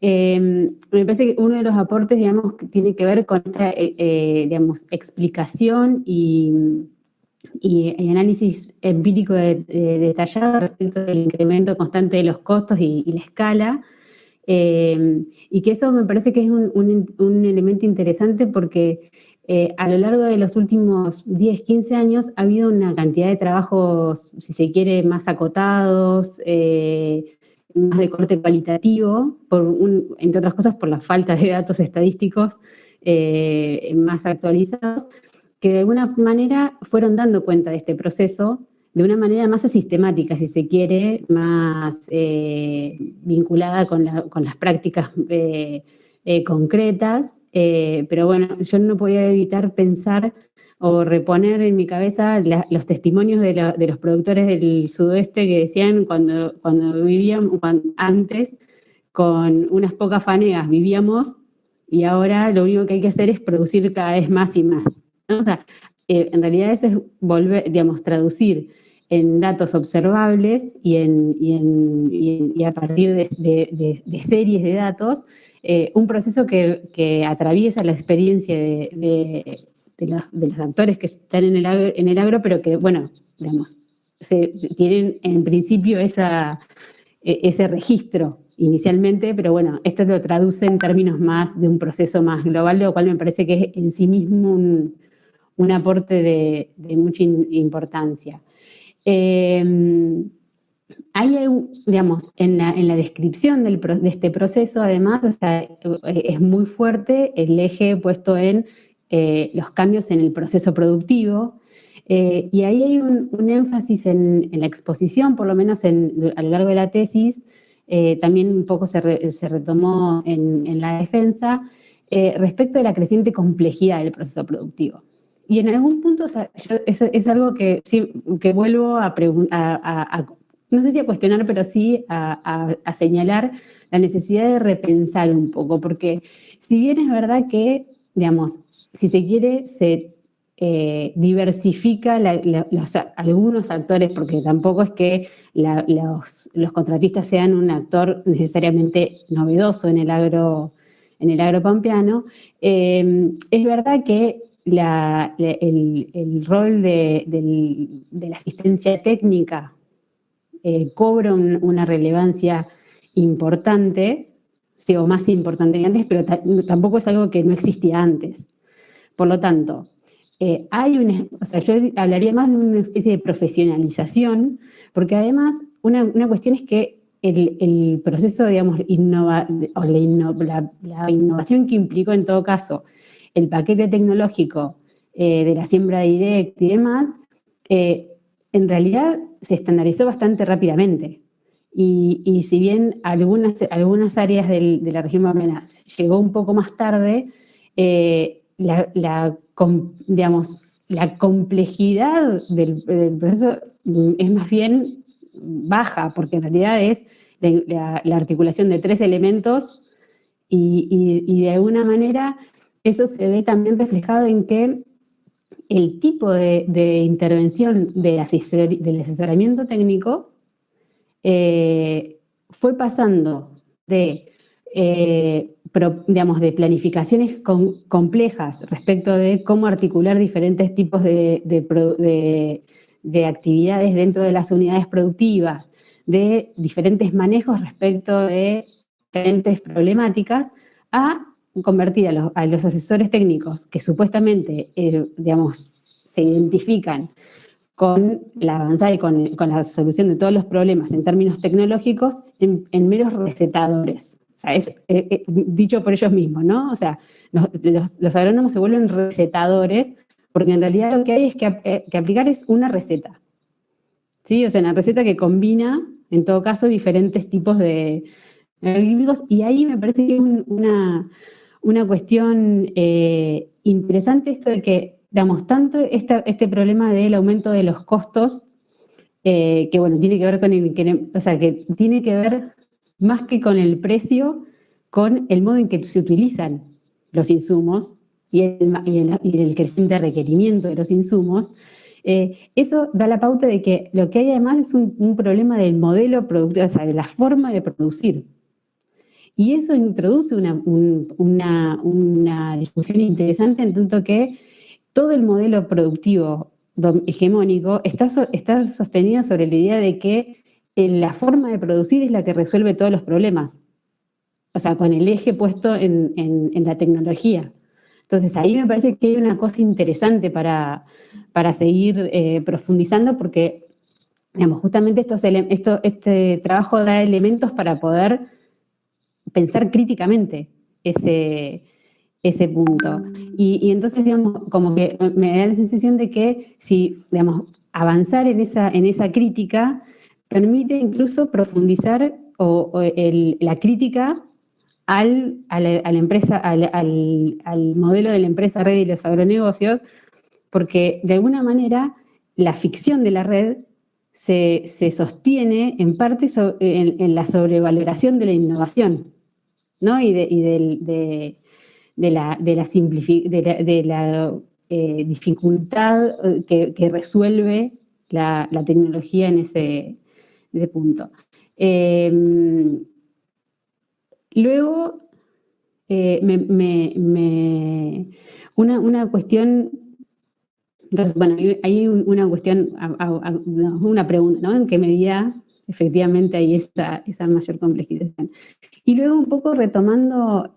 me parece que uno de los aportes, digamos, que tiene que ver con esta, digamos, explicación y análisis empírico detallado respecto del incremento constante de los costos y la escala, y que eso me parece que es un elemento interesante porque a lo largo de los últimos 10, 15 años ha habido una cantidad de trabajos, si se quiere, más acotados, más de corte cualitativo, entre otras cosas por la falta de datos estadísticos más actualizados, que de alguna manera fueron dando cuenta de este proceso de una manera más sistemática, si se quiere, más vinculada con las prácticas concretas. Pero bueno, yo no podía evitar pensar o reponer en mi cabeza los testimonios de los productores del sudoeste que decían cuando vivían, antes, con unas pocas fanegas vivíamos, y ahora lo único que hay que hacer es producir cada vez más y más, ¿no? O sea, en realidad eso es volver, digamos, traducir en datos observables y a partir de series de datos, un proceso que atraviesa la experiencia de los actores que están en el agro, pero que, bueno, digamos, tienen en principio ese registro inicialmente, pero bueno, esto lo traduce en términos más de un proceso más global, lo cual me parece que es en sí mismo un aporte de mucha importancia. Hay, digamos, en la descripción de este proceso, además, o sea, es muy fuerte el eje puesto en los cambios en el proceso productivo, y ahí hay un énfasis en la exposición, por lo menos a lo largo de la tesis, también un poco se retomó en la defensa, respecto de la creciente complejidad del proceso productivo. Y en algún punto, o sea, es algo que vuelvo a preguntar, no sé si a cuestionar, pero sí a señalar la necesidad de repensar un poco, porque si bien es verdad que, digamos, si se quiere, se diversifica algunos actores, porque tampoco es que los contratistas sean un actor necesariamente novedoso en el agro pampeano, es verdad que el rol de la asistencia técnica cobra una relevancia importante, sí, o más importante que antes, pero tampoco es algo que no existía antes. Por lo tanto, o sea, yo hablaría más de una especie de profesionalización, porque además una cuestión es que el proceso, digamos, la innovación que implicó en todo caso el paquete tecnológico de la siembra directa y demás, en realidad se estandarizó bastante rápidamente. Y si bien algunas áreas de la región pampeana llegó un poco más tarde, la complejidad del proceso es más bien baja, porque en realidad es la articulación de 3 elementos y de alguna manera eso se ve también reflejado en que el tipo de intervención del asesoramiento técnico fue pasando de planificaciones complejas respecto de cómo articular diferentes tipos de actividades dentro de las unidades productivas, de diferentes manejos respecto de diferentes problemáticas, a convertir a los asesores técnicos que supuestamente, se identifican con la avanzada y con la solución de todos los problemas en términos tecnológicos en meros recetadores. O sea, es dicho por ellos mismos, ¿no? O sea, los agrónomos se vuelven recetadores porque en realidad lo que hay es que aplicar es una receta. ¿Sí? O sea, una receta que combina, en todo caso, diferentes tipos de agroquímicos, y ahí me parece que hay una cuestión interesante esto de que, tanto este problema del aumento de los costos, que bueno, tiene que ver que tiene que ver más que con el precio, con el modo en que se utilizan los insumos y el creciente requerimiento de los insumos. Eso da la pauta de que lo que hay además es un problema del modelo productivo, o sea, de la forma de producir. Y eso introduce una discusión interesante, en tanto que todo el modelo productivo hegemónico está sostenido sobre la idea de que la forma de producir es la que resuelve todos los problemas. O sea, con el eje puesto en la tecnología. Entonces, ahí me parece que hay una cosa interesante para seguir profundizando, porque, justamente este trabajo da elementos para poder pensar críticamente ese punto. Y entonces, como que me da la sensación de que si, avanzar en esa crítica permite incluso profundizar la crítica a la empresa, al modelo de la empresa red y los agronegocios, porque de alguna manera la ficción de la red se sostiene en parte en la sobrevaloración de la innovación, ¿no? Y de la dificultad que resuelve la tecnología en ese punto. Luego, una cuestión, entonces, bueno, hay una cuestión, una pregunta, ¿no? ¿En qué medida efectivamente hay esa mayor complejización? Y luego, un poco retomando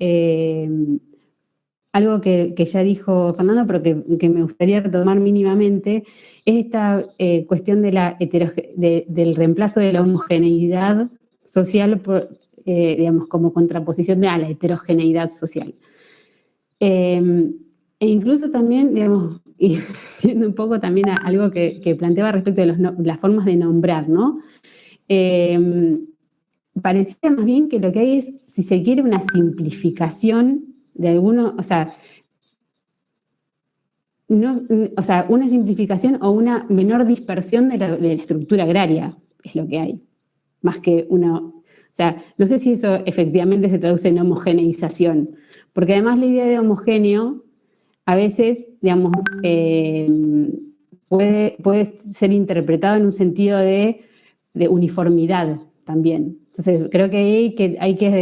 algo que ya dijo Fernando, pero que me gustaría retomar mínimamente, es esta cuestión de del reemplazo de la homogeneidad social por, como contraposición a la heterogeneidad social. E incluso también, y siendo un poco también algo que planteaba respecto de las formas de nombrar, ¿no? Parecía más bien que lo que hay es, si se quiere, una simplificación de alguno, una simplificación o una menor dispersión de la estructura agraria, es lo que hay, más que no sé si eso efectivamente se traduce en homogeneización, porque además la idea de homogéneo a veces, puede ser interpretado en un sentido de uniformidad también. Entonces, creo que hay que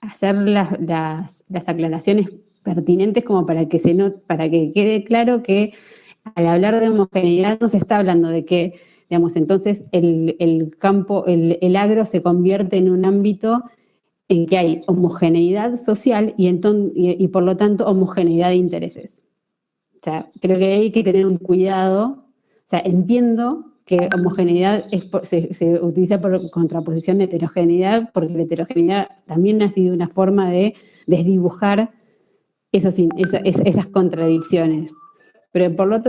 hacer las aclaraciones pertinentes como para que quede claro que al hablar de homogeneidad no se está hablando de que, entonces el campo, el agro se convierte en un ámbito en que hay homogeneidad social y por lo tanto homogeneidad de intereses. O sea, creo que hay que tener un cuidado. O sea, entiendo que homogeneidad se utiliza por contraposición de heterogeneidad, porque la heterogeneidad también ha sido una forma de desdibujar esas contradicciones. Pero por lo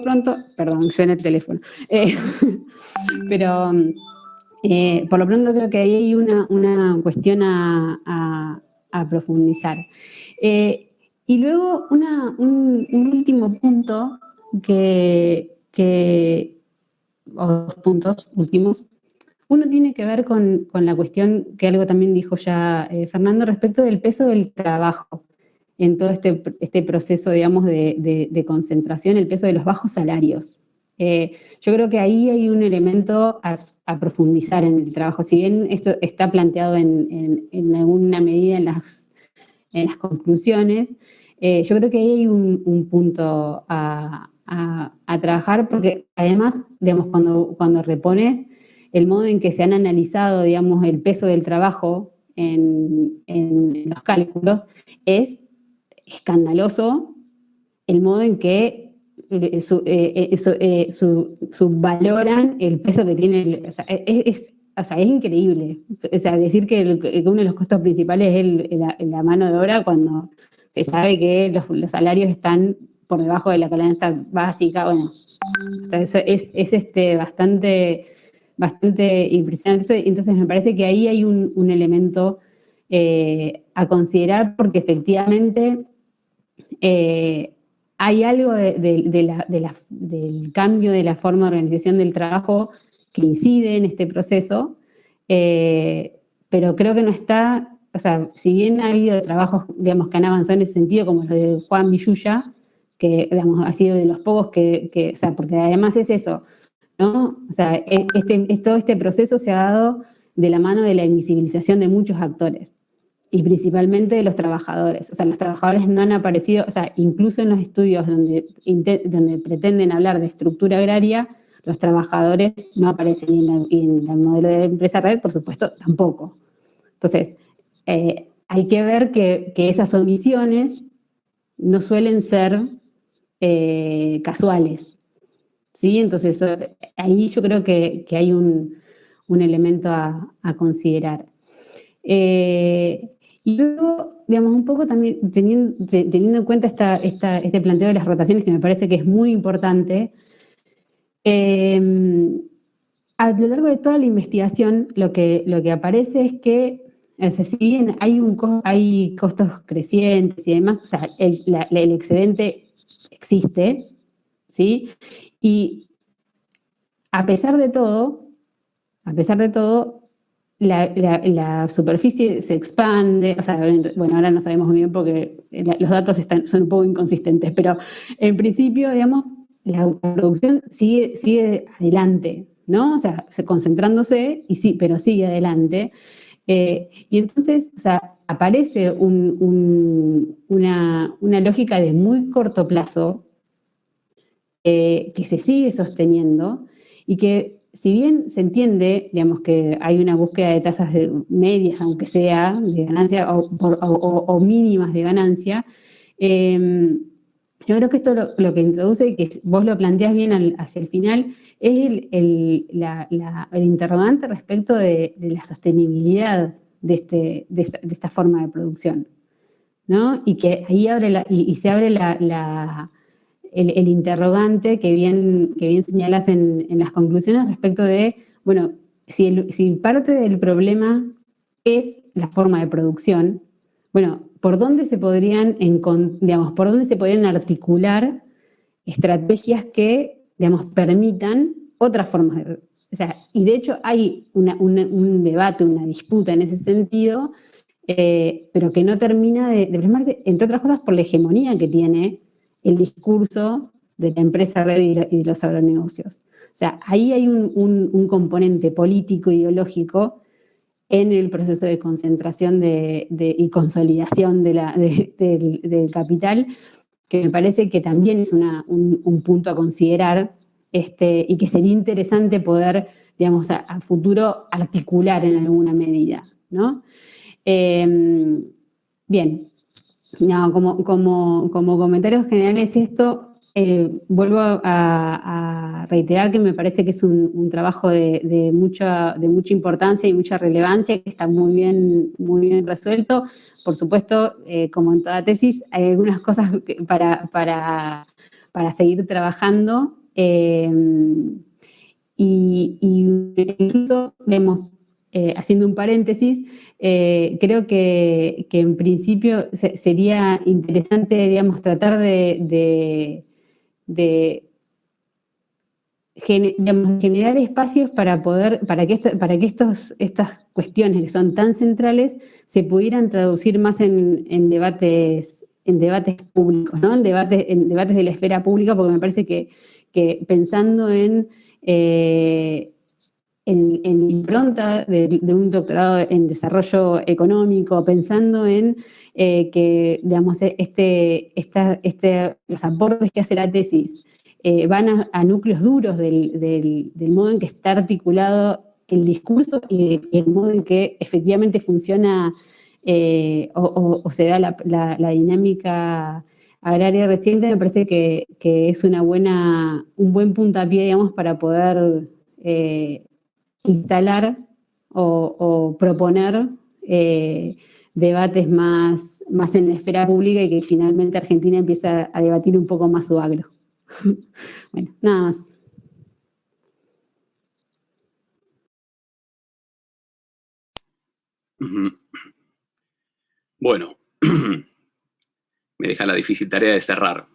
pronto, perdón, suena el teléfono, pero por lo pronto creo que ahí hay una cuestión a profundizar. Y luego un último punto o dos puntos últimos. Uno tiene que ver con la cuestión, que algo también dijo ya Fernando, respecto del peso del trabajo en todo este proceso, digamos, de concentración, el peso de los bajos salarios. Yo creo que ahí hay un elemento a profundizar en el trabajo. Si bien esto está planteado en alguna medida en las conclusiones, yo creo que ahí hay un punto a trabajar, porque además, digamos, cuando repones el modo en que se han analizado, digamos, el peso del trabajo en los cálculos, es escandaloso el modo en que subvaloran el peso que tiene. O sea, es increíble. O sea, decir que uno de los costos principales es la mano de obra, cuando se sabe que los salarios están por debajo de la canasta básica. Bueno, eso es bastante impresionante. Entonces me parece que ahí hay un elemento a considerar, porque efectivamente hay algo del cambio de la forma de organización del trabajo que incide en este proceso, pero creo que no está, o sea, si bien ha habido trabajos, digamos, que han avanzado en ese sentido, como lo de Juan Villuya, que, digamos, ha sido de los pocos o sea, porque además es eso, ¿no? O sea, todo este proceso se ha dado de la mano de la invisibilización de muchos actores, y principalmente de los trabajadores. O sea, los trabajadores no han aparecido, o sea, incluso en los estudios donde pretenden hablar de estructura agraria, los trabajadores no aparecen, y en el modelo de empresa red, por supuesto, tampoco. Entonces, hay que ver que esas omisiones no suelen ser casuales, ¿sí? Entonces, ahí yo creo que hay un elemento a considerar. Y luego, digamos, un poco también teniendo en cuenta este planteo de las rotaciones, que me parece que es muy importante, a lo largo de toda la investigación lo que aparece es que, o sea, si bien hay costos crecientes y demás, o sea, el excedente existe, ¿sí? Y a pesar de todo, la superficie se expande. O sea, bueno, ahora no sabemos muy bien porque los datos son un poco inconsistentes, pero en principio, digamos, la producción sigue adelante, ¿no? O sea, concentrándose, pero sigue adelante. Y entonces, o sea, aparece una lógica de muy corto plazo que se sigue sosteniendo, y que, si bien se entiende, digamos, que hay una búsqueda de tasas medias, aunque sea de ganancia, o mínimas de ganancia, yo creo que esto lo que introduce, y que vos lo planteás bien hacia el final, es el interrogante respecto de la sostenibilidad de esta forma de producción, ¿no? Y que ahí se abre el interrogante que bien señalas en las conclusiones, respecto de, bueno, si parte del problema es la forma de producción, bueno, ¿por dónde se podrían articular estrategias que, digamos, permitan otras formas de... O sea, y de hecho hay un debate, una disputa en ese sentido, pero que no termina de plasmarse, entre otras cosas, por la hegemonía que tiene el discurso de la empresa red y de los agronegocios. O sea, ahí hay un componente político, ideológico, en el proceso de concentración y consolidación del capital, que me parece que también es un punto a considerar, y que sería interesante poder, digamos, a futuro articular en alguna medida, ¿no? Bien. No, como comentarios generales, esto, vuelvo a reiterar que me parece que es un trabajo de mucha importancia y mucha relevancia, que está muy bien resuelto. Por supuesto, como en toda tesis, hay algunas cosas para seguir trabajando. Y incluso, vemos, haciendo un paréntesis, creo que en principio sería interesante, digamos, tratar de generar espacios para que estas cuestiones que son tan centrales se pudieran traducir más en debates públicos, ¿no? En debates de la esfera pública, porque me parece que pensando en impronta de un doctorado en desarrollo económico, pensando en que, digamos, los aportes que hace la tesis van a núcleos duros del modo en que está articulado el discurso y el modo en que efectivamente funciona o se da la dinámica agraria reciente. Me parece que es un buen puntapié, digamos, para poder instalar o proponer debates más en la esfera pública y que finalmente Argentina empieza a debatir un poco más su agro. Bueno, nada más. Bueno, me deja la difícil tarea de cerrar.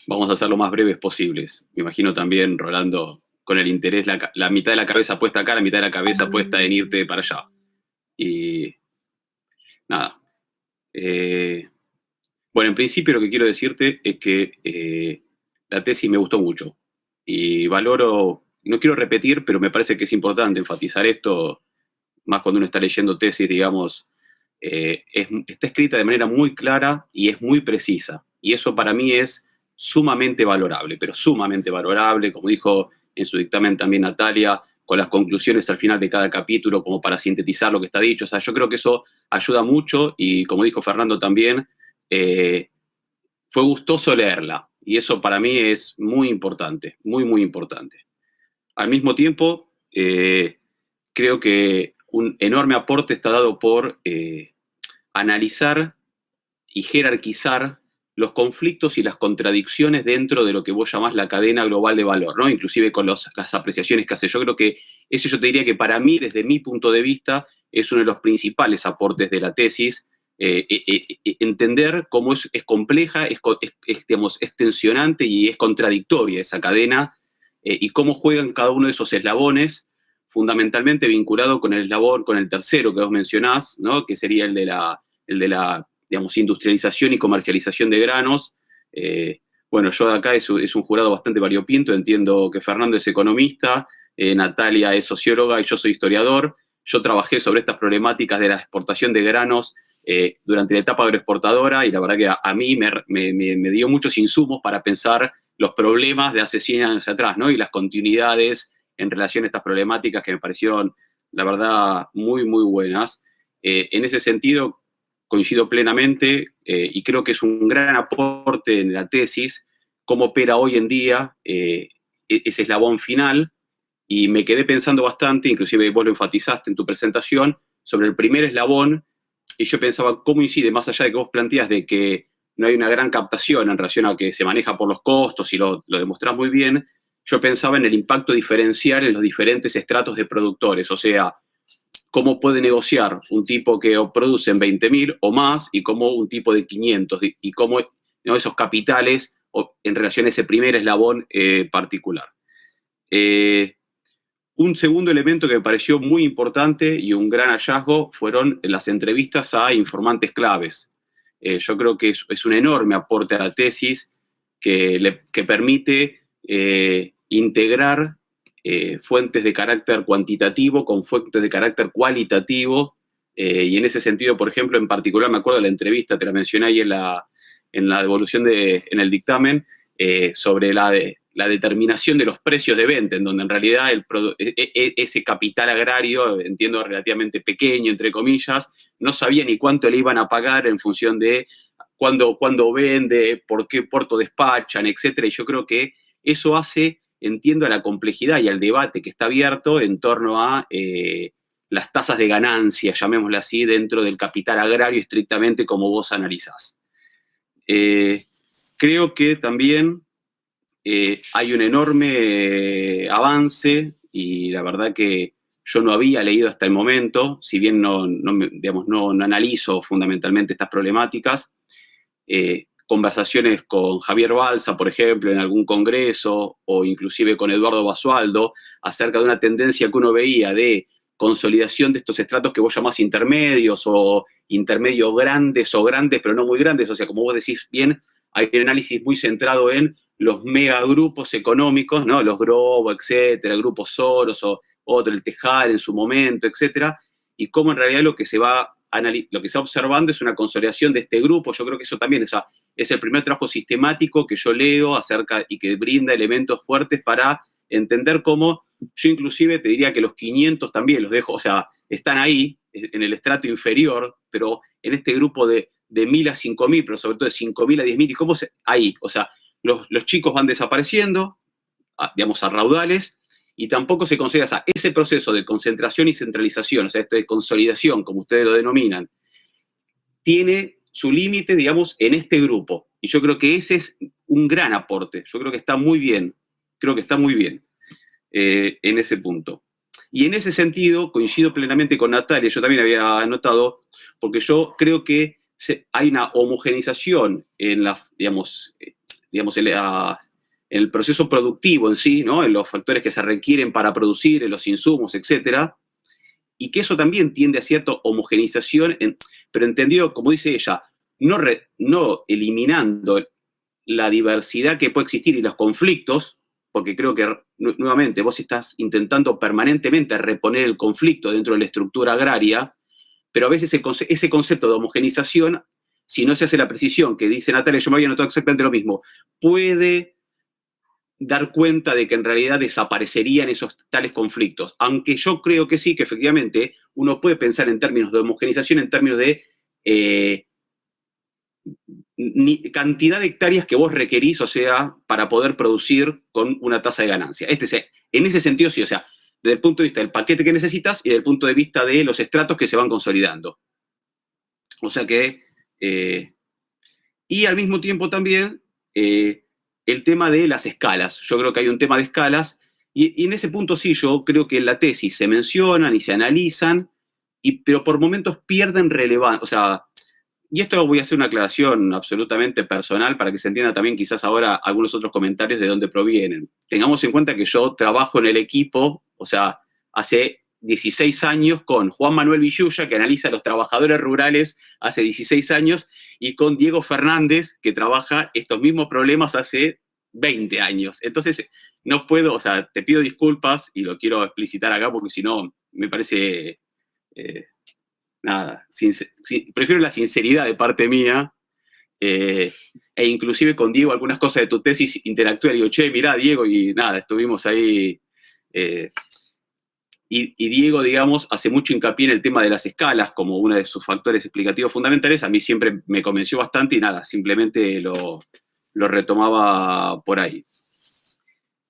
Vamos a ser lo más breves posibles. Me imagino también, Rolando, con el interés, la mitad de la cabeza puesta acá, la mitad de la cabeza puesta en irte para allá. Y nada. Bueno, en principio lo que quiero decirte es que la tesis me gustó mucho. Y valoro, no quiero repetir, pero me parece que es importante enfatizar esto, más cuando uno está leyendo tesis, digamos, está escrita de manera muy clara y es muy precisa. Y eso para mí es sumamente valorable, pero sumamente valorable, como dijo en su dictamen también Natalia, con las conclusiones al final de cada capítulo, como para sintetizar lo que está dicho. O sea, yo creo que eso ayuda mucho y, como dijo Fernando también, fue gustoso leerla. Y eso para mí es muy importante, muy, muy importante. Al mismo tiempo, creo que un enorme aporte está dado por analizar y jerarquizar los conflictos y las contradicciones dentro de lo que vos llamás la cadena global de valor, ¿no? Inclusive con las apreciaciones que hace. Yo creo que ese, yo te diría que para mí, desde mi punto de vista, es uno de los principales aportes de la tesis, entender cómo es compleja, digamos, es tensionante y es contradictoria esa cadena, y cómo juegan cada uno de esos eslabones, fundamentalmente vinculado con el eslabón, con el tercero que vos mencionás, ¿no? Que sería el de la digamos, industrialización y comercialización de granos. Bueno, yo de acá es un jurado bastante variopinto, entiendo que Fernando es economista, Natalia es socióloga y yo soy historiador. Yo trabajé sobre estas problemáticas de la exportación de granos durante la etapa agroexportadora y la verdad que a mí me dio muchos insumos para pensar los problemas de hace 100 años atrás, ¿no? Y las continuidades en relación a estas problemáticas que me parecieron, la verdad, muy, muy buenas. En ese sentido, coincido plenamente y creo que es un gran aporte en la tesis cómo opera hoy en día ese eslabón final, y me quedé pensando bastante, inclusive vos lo enfatizaste en tu presentación, sobre el primer eslabón, y yo pensaba cómo incide, más allá de que vos planteas de que no hay una gran captación en relación a que se maneja por los costos y lo demostrás muy bien, yo pensaba en el impacto diferencial en los diferentes estratos de productores, o sea, cómo puede negociar un tipo que produce en 20.000 o más y cómo un tipo de 500 y cómo, ¿no?, esos capitales en relación a ese primer eslabón particular. Un segundo elemento que me pareció muy importante y un gran hallazgo fueron las entrevistas a informantes claves. Yo creo que es un enorme aporte a la tesis que permite integrar fuentes de carácter cuantitativo con fuentes de carácter cualitativo, y en ese sentido, por ejemplo, en particular me acuerdo de la entrevista, te la mencioné ahí en la devolución en el dictamen, sobre la determinación de los precios de venta, en donde en realidad ese capital agrario, entiendo relativamente pequeño, entre comillas, no sabía ni cuánto le iban a pagar en función de cuándo vende, por qué puerto despachan, etcétera. Y yo creo que eso entiendo a la complejidad y al debate que está abierto en torno a las tasas de ganancia, llamémosle así, dentro del capital agrario estrictamente como vos analizás. Creo que también hay un enorme avance, y la verdad que yo no había leído hasta el momento, si bien no analizo fundamentalmente estas problemáticas, conversaciones con Javier Balsa, por ejemplo, en algún congreso, o inclusive con Eduardo Basualdo, acerca de una tendencia que uno veía de consolidación de estos estratos que vos llamás intermedios, o intermedios grandes o grandes, pero no muy grandes. O sea, como vos decís bien, hay un análisis muy centrado en los megagrupos económicos, ¿no? Los Grobo, etcétera, el Grupo Soros, o otro, el Tejar en su momento, etcétera, y cómo en realidad lo que se va observando es una consolidación de este grupo. Yo creo que eso también es el primer trabajo sistemático que yo leo acerca y que brinda elementos fuertes para entender cómo, yo inclusive te diría que los 500 también los dejo, o sea, están ahí, en el estrato inferior, pero en este grupo de 1.000 a 5.000, pero sobre todo de 5.000 a 10.000, y cómo ahí, o sea, los chicos van desapareciendo, digamos, a raudales, y tampoco se considera ese proceso de concentración y centralización, o sea, de consolidación, como ustedes lo denominan, tiene su límite, digamos, en este grupo. Y yo creo que ese es un gran aporte. Yo creo que está muy bien. En ese punto. Y en ese sentido, coincido plenamente con Natalia, yo también había anotado, porque yo creo que hay una homogeneización en en el proceso productivo en sí, ¿no? En los factores que se requieren para producir, en los insumos, etcétera, y que eso también tiende a cierta homogeneización, pero entendido, como dice ella, no eliminando la diversidad que puede existir y los conflictos, porque creo que, nuevamente, vos estás intentando permanentemente reponer el conflicto dentro de la estructura agraria, pero a veces ese concepto de homogeneización, si no se hace la precisión que dice Natalia, yo me había notado exactamente lo mismo, puede dar cuenta de que en realidad desaparecerían esos tales conflictos. Aunque yo creo que sí, que efectivamente uno puede pensar en términos de homogeneización, en términos de cantidad de hectáreas que vos requerís, o sea, para poder producir con una tasa de ganancia. En ese sentido sí, o sea, desde el punto de vista del paquete que necesitas y desde el punto de vista de los estratos que se van consolidando. O sea que, y al mismo tiempo también, el tema de las escalas. Yo creo que hay un tema de escalas, y en ese punto sí, yo creo que en la tesis se mencionan y se analizan, pero por momentos pierden relevancia. O sea, y esto voy a hacer una aclaración absolutamente personal para que se entienda también quizás ahora algunos otros comentarios de dónde provienen. Tengamos en cuenta que yo trabajo en el equipo, o sea, hace 16 años con Juan Manuel Villuya, que analiza a los trabajadores rurales hace 16 años, y con Diego Fernández, que trabaja estos mismos problemas hace 20 años. Entonces, no puedo, o sea, te pido disculpas y lo quiero explicitar acá porque si no, me parece... prefiero la sinceridad de parte mía, e inclusive con Diego algunas cosas de tu tesis interactué, digo, che, mirá, Diego, y nada, estuvimos ahí, y Diego, digamos, hace mucho hincapié en el tema de las escalas como uno de sus factores explicativos fundamentales. A mí siempre me convenció bastante y nada, simplemente lo retomaba por ahí.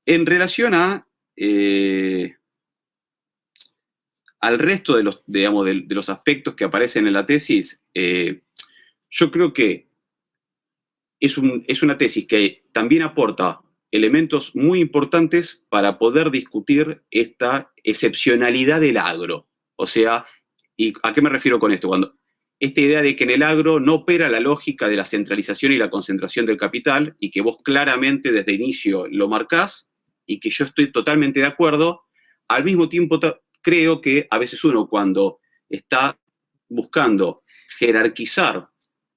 En relación al resto de los aspectos que aparecen en la tesis, yo creo que es una tesis que también aporta elementos muy importantes para poder discutir esta excepcionalidad del agro. O sea, ¿y a qué me refiero con esto? Esta idea de que en el agro no opera la lógica de la centralización y la concentración del capital, y que vos claramente desde el inicio lo marcás, y que yo estoy totalmente de acuerdo. Al mismo tiempo, creo que a veces uno, cuando está buscando jerarquizar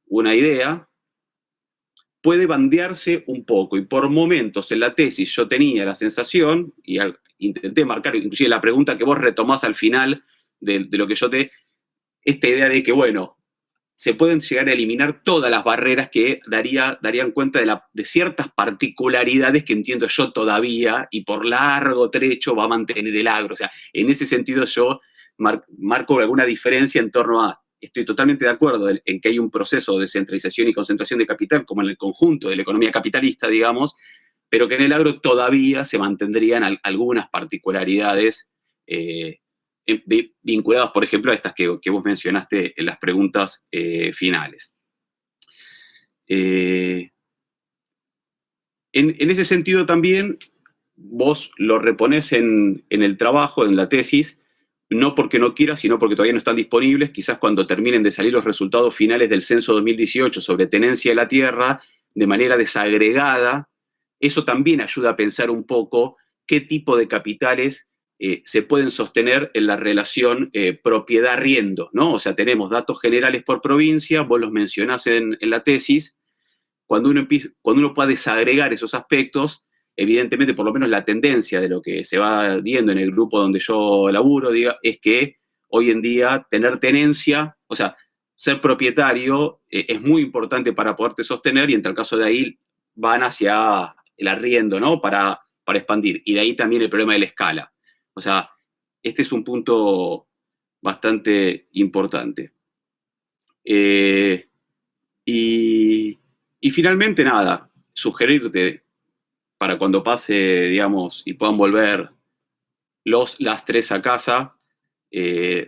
una idea, puede bandearse un poco, y por momentos en la tesis yo tenía la sensación, y intenté marcar inclusive la pregunta que vos retomás al final de lo que yo esta idea de que, bueno, se pueden llegar a eliminar todas las barreras que darían cuenta de ciertas particularidades que entiendo yo todavía, y por largo trecho va a mantener el agro. O sea, en ese sentido yo marco alguna diferencia en torno a estoy totalmente de acuerdo en que hay un proceso de centralización y concentración de capital, como en el conjunto de la economía capitalista, digamos, pero que en el agro todavía se mantendrían algunas particularidades vinculadas, por ejemplo, a estas que vos mencionaste en las preguntas finales. En ese sentido también, vos lo reponés en el trabajo, en la tesis, no porque no quieras, sino porque todavía no están disponibles. Quizás cuando terminen de salir los resultados finales del censo 2018 sobre tenencia de la tierra, de manera desagregada, eso también ayuda a pensar un poco qué tipo de capitales se pueden sostener en la relación propiedad-arriendo, ¿no? O sea, tenemos datos generales por provincia, vos los mencionás en la tesis. Cuando uno pueda desagregar esos aspectos, evidentemente, por lo menos la tendencia de lo que se va viendo en el grupo donde yo laburo, es que hoy en día tener tenencia, o sea, ser propietario es muy importante para poderte sostener, y en tal caso de ahí van hacia el arriendo, ¿no? Para expandir. Y de ahí también el problema de la escala. O sea, este es un punto bastante importante. Y finalmente, nada, sugerirte para cuando pase, digamos, y puedan volver las tres a casa,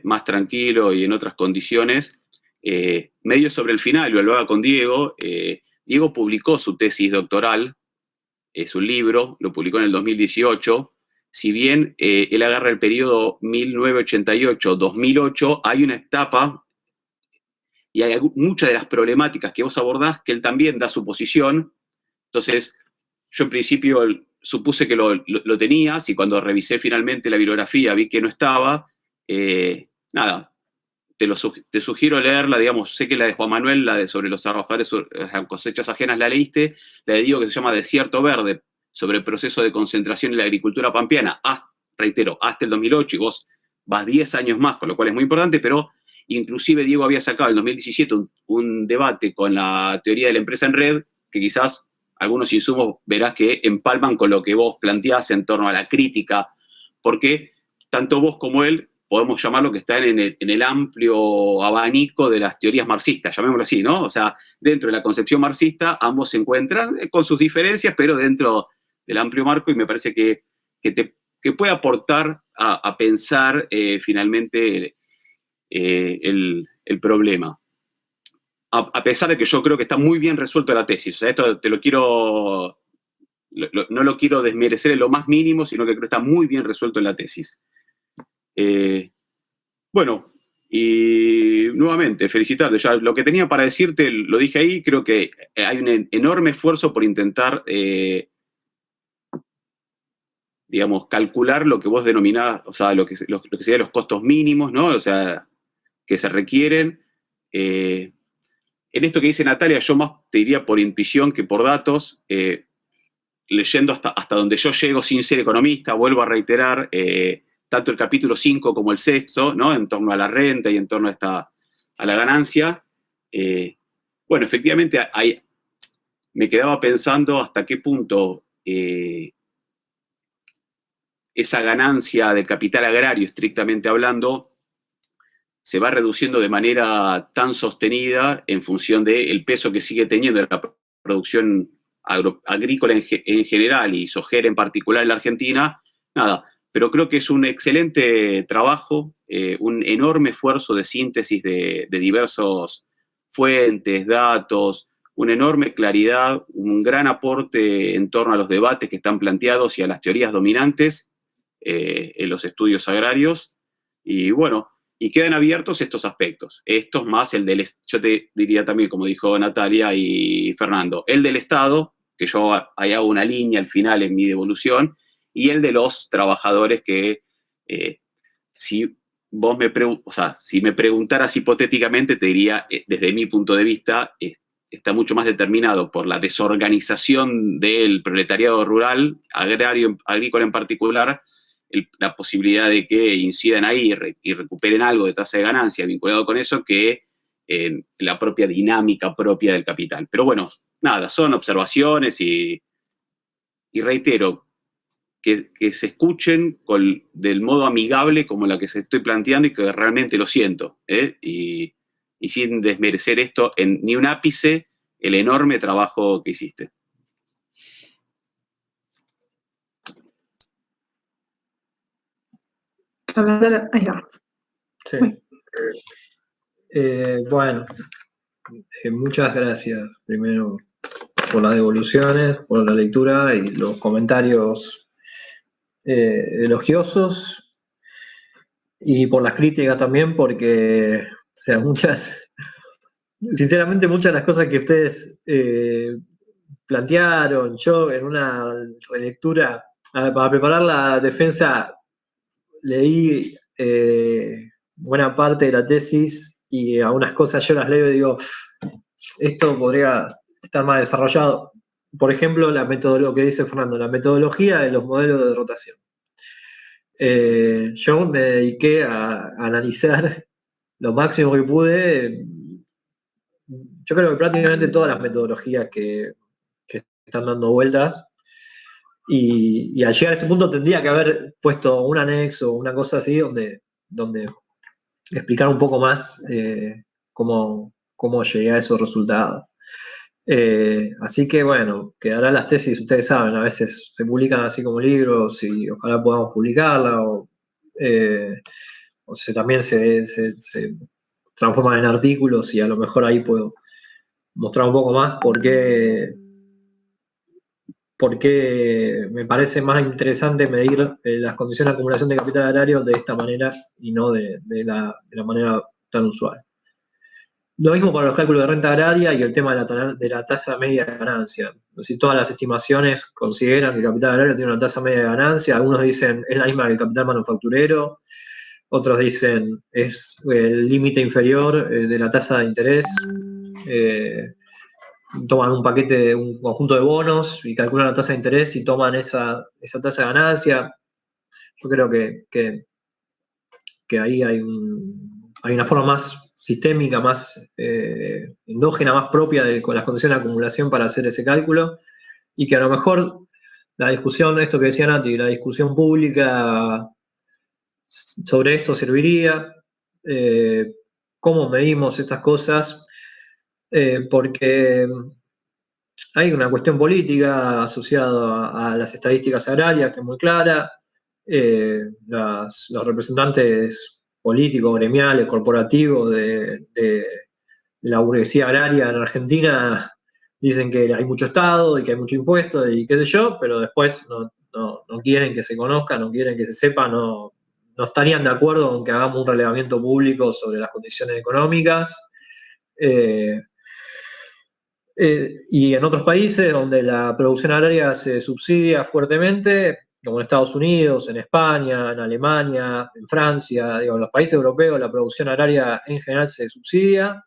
más tranquilo y en otras condiciones, medio sobre el final, lo hablaba con Diego. Diego publicó su tesis doctoral, su libro, lo publicó en el 2018. Si bien él agarra el periodo 1988-2008, hay una etapa y hay muchas de las problemáticas que vos abordás que él también da su posición. Entonces, yo en principio supuse que lo tenías, y cuando revisé finalmente la bibliografía vi que no estaba. Nada, te sugiero leerla, digamos. Sé que la de Juan Manuel, la de sobre los trabajadores cosechas ajenas, la leíste. La de Diego, que se llama Desierto Verde, sobre el proceso de concentración en la agricultura pampeana, reitero, hasta el 2008, y vos vas 10 años más, con lo cual es muy importante. Pero inclusive Diego había sacado en 2017 un debate con la teoría de la empresa en red, que quizás algunos insumos verás que empalman con lo que vos planteás en torno a la crítica, porque tanto vos como él podemos llamarlo que están en el amplio abanico de las teorías marxistas, llamémoslo así, ¿no? O sea, dentro de la concepción marxista ambos se encuentran con sus diferencias, pero dentro del amplio marco, y me parece que puede aportar a pensar finalmente el problema. A pesar de que yo creo que está muy bien resuelto la tesis. O sea, esto no lo quiero desmerecer en lo más mínimo, sino que creo que está muy bien resuelto en la tesis. Bueno, y nuevamente, felicitarte. Ya lo que tenía para decirte lo dije ahí. Creo que hay un enorme esfuerzo por intentar, digamos, calcular lo que vos denominás, o sea, lo que serían los costos mínimos, ¿no? O sea, que se requieren. En esto que dice Natalia, yo más te diría por intuición que por datos, leyendo hasta donde yo llego sin ser economista. Vuelvo a reiterar, tanto el capítulo 5 como el 6, ¿no? En torno a la renta y en torno a la ganancia. Bueno, efectivamente, me quedaba pensando hasta qué punto esa ganancia del capital agrario, estrictamente hablando, se va reduciendo de manera tan sostenida en función del peso que sigue teniendo la producción agrícola en general y sojera en particular en la Argentina. Nada, pero creo que es un excelente trabajo, un enorme esfuerzo de síntesis de diversas fuentes, datos, una enorme claridad, un gran aporte en torno a los debates que están planteados y a las teorías dominantes en los estudios agrarios. Y bueno, y quedan abiertos estos aspectos. Estos más yo te diría también, como dijo Natalia y Fernando, el del Estado, que yo ahí hago una línea al final en mi devolución, y el de los trabajadores que, si me preguntaras hipotéticamente, te diría, desde mi punto de vista, está mucho más determinado por la desorganización del proletariado rural, agrícola en particular, la posibilidad de que incidan ahí y recuperen algo de tasa de ganancia vinculado con eso, que la propia dinámica propia del capital. Pero bueno, nada, son observaciones y reitero, que se escuchen del modo amigable como la que se estoy planteando, y que realmente lo siento. Y y sin desmerecer esto en ni un ápice el enorme trabajo que hiciste. Ahí va. Sí. Bueno, muchas gracias primero por las devoluciones, por la lectura y los comentarios elogiosos, y por las críticas también, porque, o sea, sinceramente muchas de las cosas que ustedes plantearon, yo en una relectura, para preparar la defensa, leí buena parte de la tesis, y algunas cosas yo las leo y digo, esto podría estar más desarrollado. Por ejemplo, lo que dice Fernando, la metodología de los modelos de rotación. Yo me dediqué a analizar lo máximo que pude. Yo creo que prácticamente todas las metodologías que están dando vueltas, y al llegar a ese punto tendría que haber puesto un anexo, una cosa así, donde explicar un poco más cómo llegué a esos resultados. Así que bueno, quedarán las tesis, ustedes saben, a veces se publican así como libros y ojalá podamos publicarla, o también se transforman en artículos, y a lo mejor ahí puedo mostrar un poco más por qué me parece más interesante medir las condiciones de acumulación de capital agrario de esta manera y no de la manera tan usual. Lo mismo para los cálculos de renta agraria y el tema de la tasa media de ganancia. Es decir, todas las estimaciones consideran que el capital agrario tiene una tasa media de ganancia. Algunos dicen es la misma que el capital manufacturero, otros dicen es el límite inferior de la tasa de interés. Toman un conjunto de bonos y calculan la tasa de interés y toman esa tasa de ganancia. Yo creo que ahí hay una forma más sistémica, más endógena, más propia con las condiciones de acumulación para hacer ese cálculo, y que a lo mejor la discusión, esto que decía Nati, la discusión pública sobre esto serviría. ¿Cómo medimos estas cosas? Porque hay una cuestión política asociada a las estadísticas agrarias que es muy clara. Los representantes políticos, gremiales, corporativos de la burguesía agraria en Argentina dicen que hay mucho Estado y que hay mucho impuesto y qué sé yo, pero después no quieren que se conozca, no quieren que se sepa, no estarían de acuerdo con que hagamos un relevamiento público sobre las condiciones económicas. Y en otros países donde la producción agraria se subsidia fuertemente, como en Estados Unidos, en España, en Alemania, en Francia, en los países europeos, la producción agraria en general se subsidia,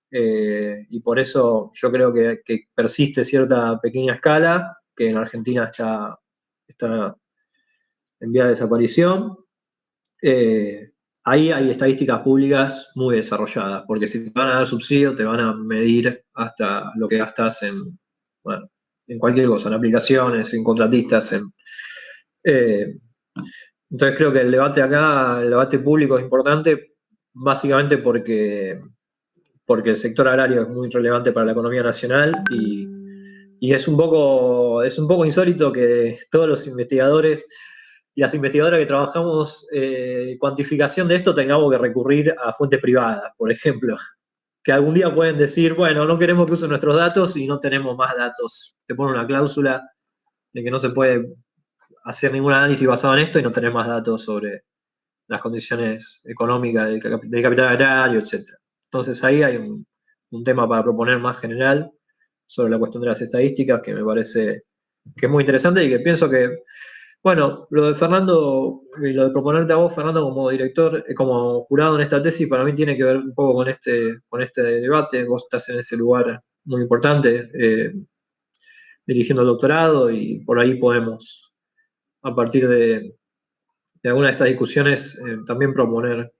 y por eso yo creo que persiste cierta pequeña escala, que en Argentina está en vía de desaparición. Ahí hay estadísticas públicas muy desarrolladas, porque si te van a dar subsidio, te van a medir hasta lo que gastas en cualquier cosa, en aplicaciones, en contratistas. Entonces creo que el debate público es importante, básicamente porque el sector agrario es muy relevante para la economía nacional, y es un poco insólito que todos los investigadores y las investigadoras que trabajamos cuantificación de esto tengamos que recurrir a fuentes privadas, por ejemplo, que algún día pueden decir, bueno, no queremos que usen nuestros datos y no tenemos más datos. Te ponen una cláusula de que no se puede hacer ningún análisis basado en esto y no tener más datos sobre las condiciones económicas del capital agrario, etc. Entonces ahí hay un tema para proponer más general sobre la cuestión de las estadísticas, que me parece que es muy interesante, y que pienso que, bueno, lo de Fernando y lo de proponerte a vos, Fernando, como director, como jurado en esta tesis, para mí tiene que ver un poco con este debate. Vos estás en ese lugar muy importante, dirigiendo el doctorado, y por ahí podemos, a partir de alguna de estas discusiones, también proponer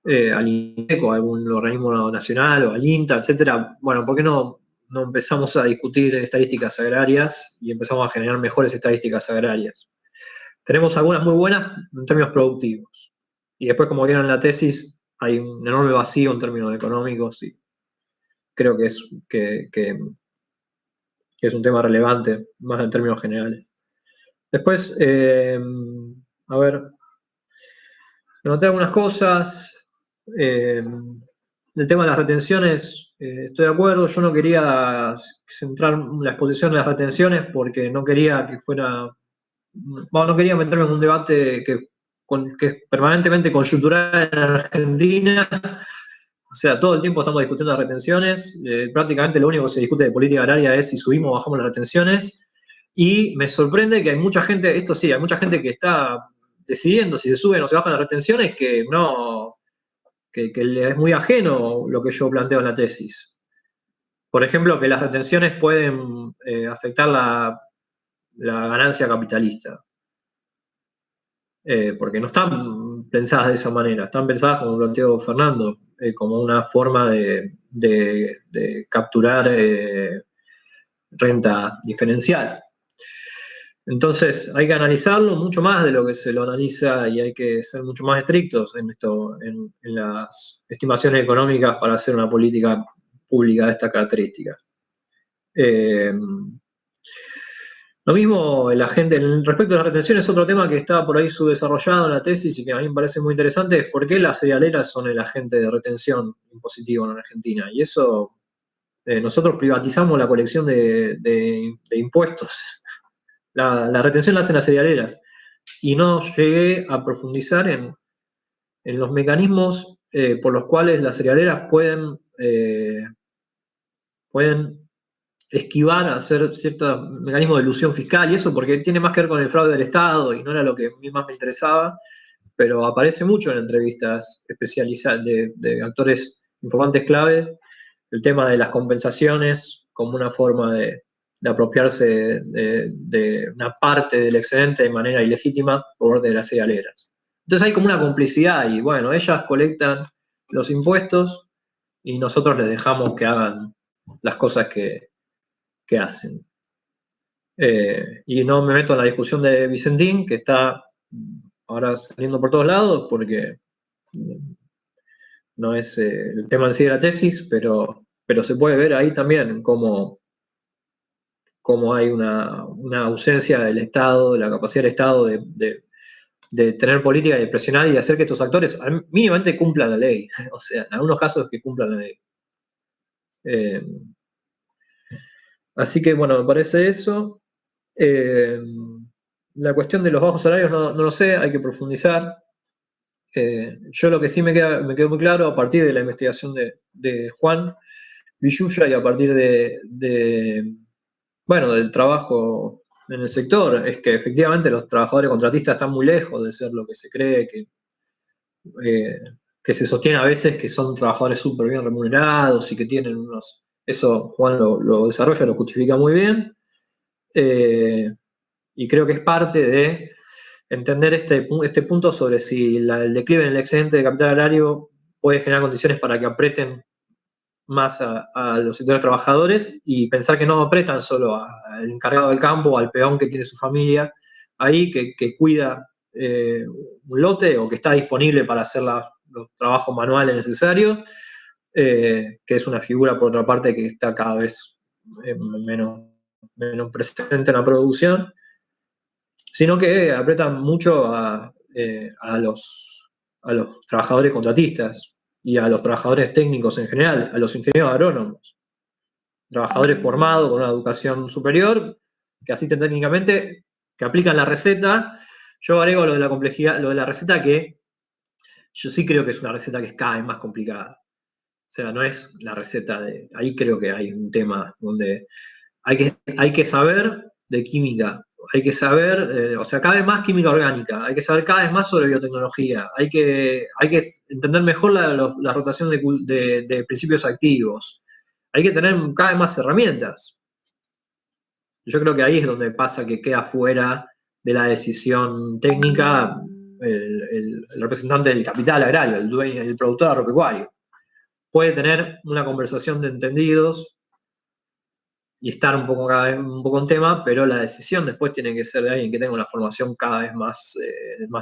al INDEC o a algún organismo nacional o al INTA, etcétera. Bueno, ¿por qué no empezamos a discutir estadísticas agrarias y empezamos a generar mejores estadísticas agrarias? Tenemos algunas muy buenas en términos productivos. Y después, como vieron en la tesis, hay un enorme vacío en términos económicos y creo que es un tema relevante, más en términos generales. Después, a ver, anoté algunas cosas. El tema de las retenciones, estoy de acuerdo. Yo no quería centrar la exposición en las retenciones porque no quería que fuera. Bueno, no quería meterme en un debate que es permanentemente coyuntural en Argentina. O sea, todo el tiempo estamos discutiendo las retenciones. Prácticamente lo único que se discute de política agraria es si subimos o bajamos las retenciones. Y me sorprende que hay mucha gente, esto sí, hay mucha gente que está decidiendo si se suben o se bajan las retenciones que le es muy ajeno lo que yo planteo en la tesis. Por ejemplo, que las retenciones pueden afectar la ganancia capitalista. Porque no están pensadas de esa manera, están pensadas, como planteó Fernando, como una forma de capturar renta diferencial. Entonces hay que analizarlo mucho más de lo que se lo analiza y hay que ser mucho más estrictos en las estimaciones económicas para hacer una política pública de esta característica. Lo mismo respecto a las retenciones, otro tema que está por ahí subdesarrollado en la tesis y que a mí me parece muy interesante es por qué las cerealeras son el agente de retención impositivo en Argentina. Y eso, nosotros privatizamos la colección de impuestos. La retención la hacen las cerealeras. Y no llegué a profundizar en los mecanismos por los cuales las cerealeras pueden esquivar, hacer ciertos mecanismos de elusión fiscal y eso porque tiene más que ver con el fraude del Estado y no era lo que a mí más me interesaba, pero aparece mucho en entrevistas especializadas de actores informantes clave el tema de las compensaciones como una forma de apropiarse de una parte del excedente de manera ilegítima por de las cerealeras. Entonces hay como una complicidad y bueno, ellas colectan los impuestos y nosotros les dejamos que hagan las cosas que hacen. Y no me meto en la discusión de Vicentín, que está ahora saliendo por todos lados, porque no es el tema en sí de la tesis, pero se puede ver ahí también cómo hay una ausencia del Estado, de la capacidad del Estado de tener política, de presionar y de hacer que estos actores mínimamente cumplan la ley. O sea, en algunos casos que cumplan la ley. Así que, bueno, me parece eso. La cuestión de los bajos salarios no lo sé, hay que profundizar. Yo lo que sí me quedó muy claro a partir de la investigación de Juan Villuya y a partir del trabajo en el sector, es que efectivamente los trabajadores contratistas están muy lejos de ser lo que se cree, que se sostiene a veces que son trabajadores súper bien remunerados y que tienen unos... Eso Juan lo desarrolla, lo justifica muy bien. Y creo que es parte de entender este punto sobre si el declive en el excedente de capital agrario puede generar condiciones para que aprieten más a los sectores trabajadores y pensar que no apretan solo al encargado del campo o al peón que tiene su familia ahí, que cuida un lote o que está disponible para hacer los trabajos manuales necesarios, que es una figura, por otra parte, que está cada vez menos presente en la producción, sino que apretan mucho a los trabajadores contratistas y a los trabajadores técnicos en general, a los ingenieros agrónomos, trabajadores formados con una educación superior, que asisten técnicamente, que aplican la receta. Yo agrego lo de la complejidad, lo de la receta, que yo sí creo que es una receta que es cada vez más complicada. O sea, no es la receta de... Ahí creo que hay un tema donde hay que saber de química, hay que saber, o sea, cada vez más química orgánica, hay que saber cada vez más sobre biotecnología, hay que entender mejor la rotación de principios activos, hay que tener cada vez más herramientas. Yo creo que ahí es donde pasa que queda fuera de la decisión técnica el representante del capital agrario, el dueño, el productor agropecuario. Puede tener una conversación de entendidos y estar un poco en tema, pero la decisión después tiene que ser de alguien que tenga una formación cada vez más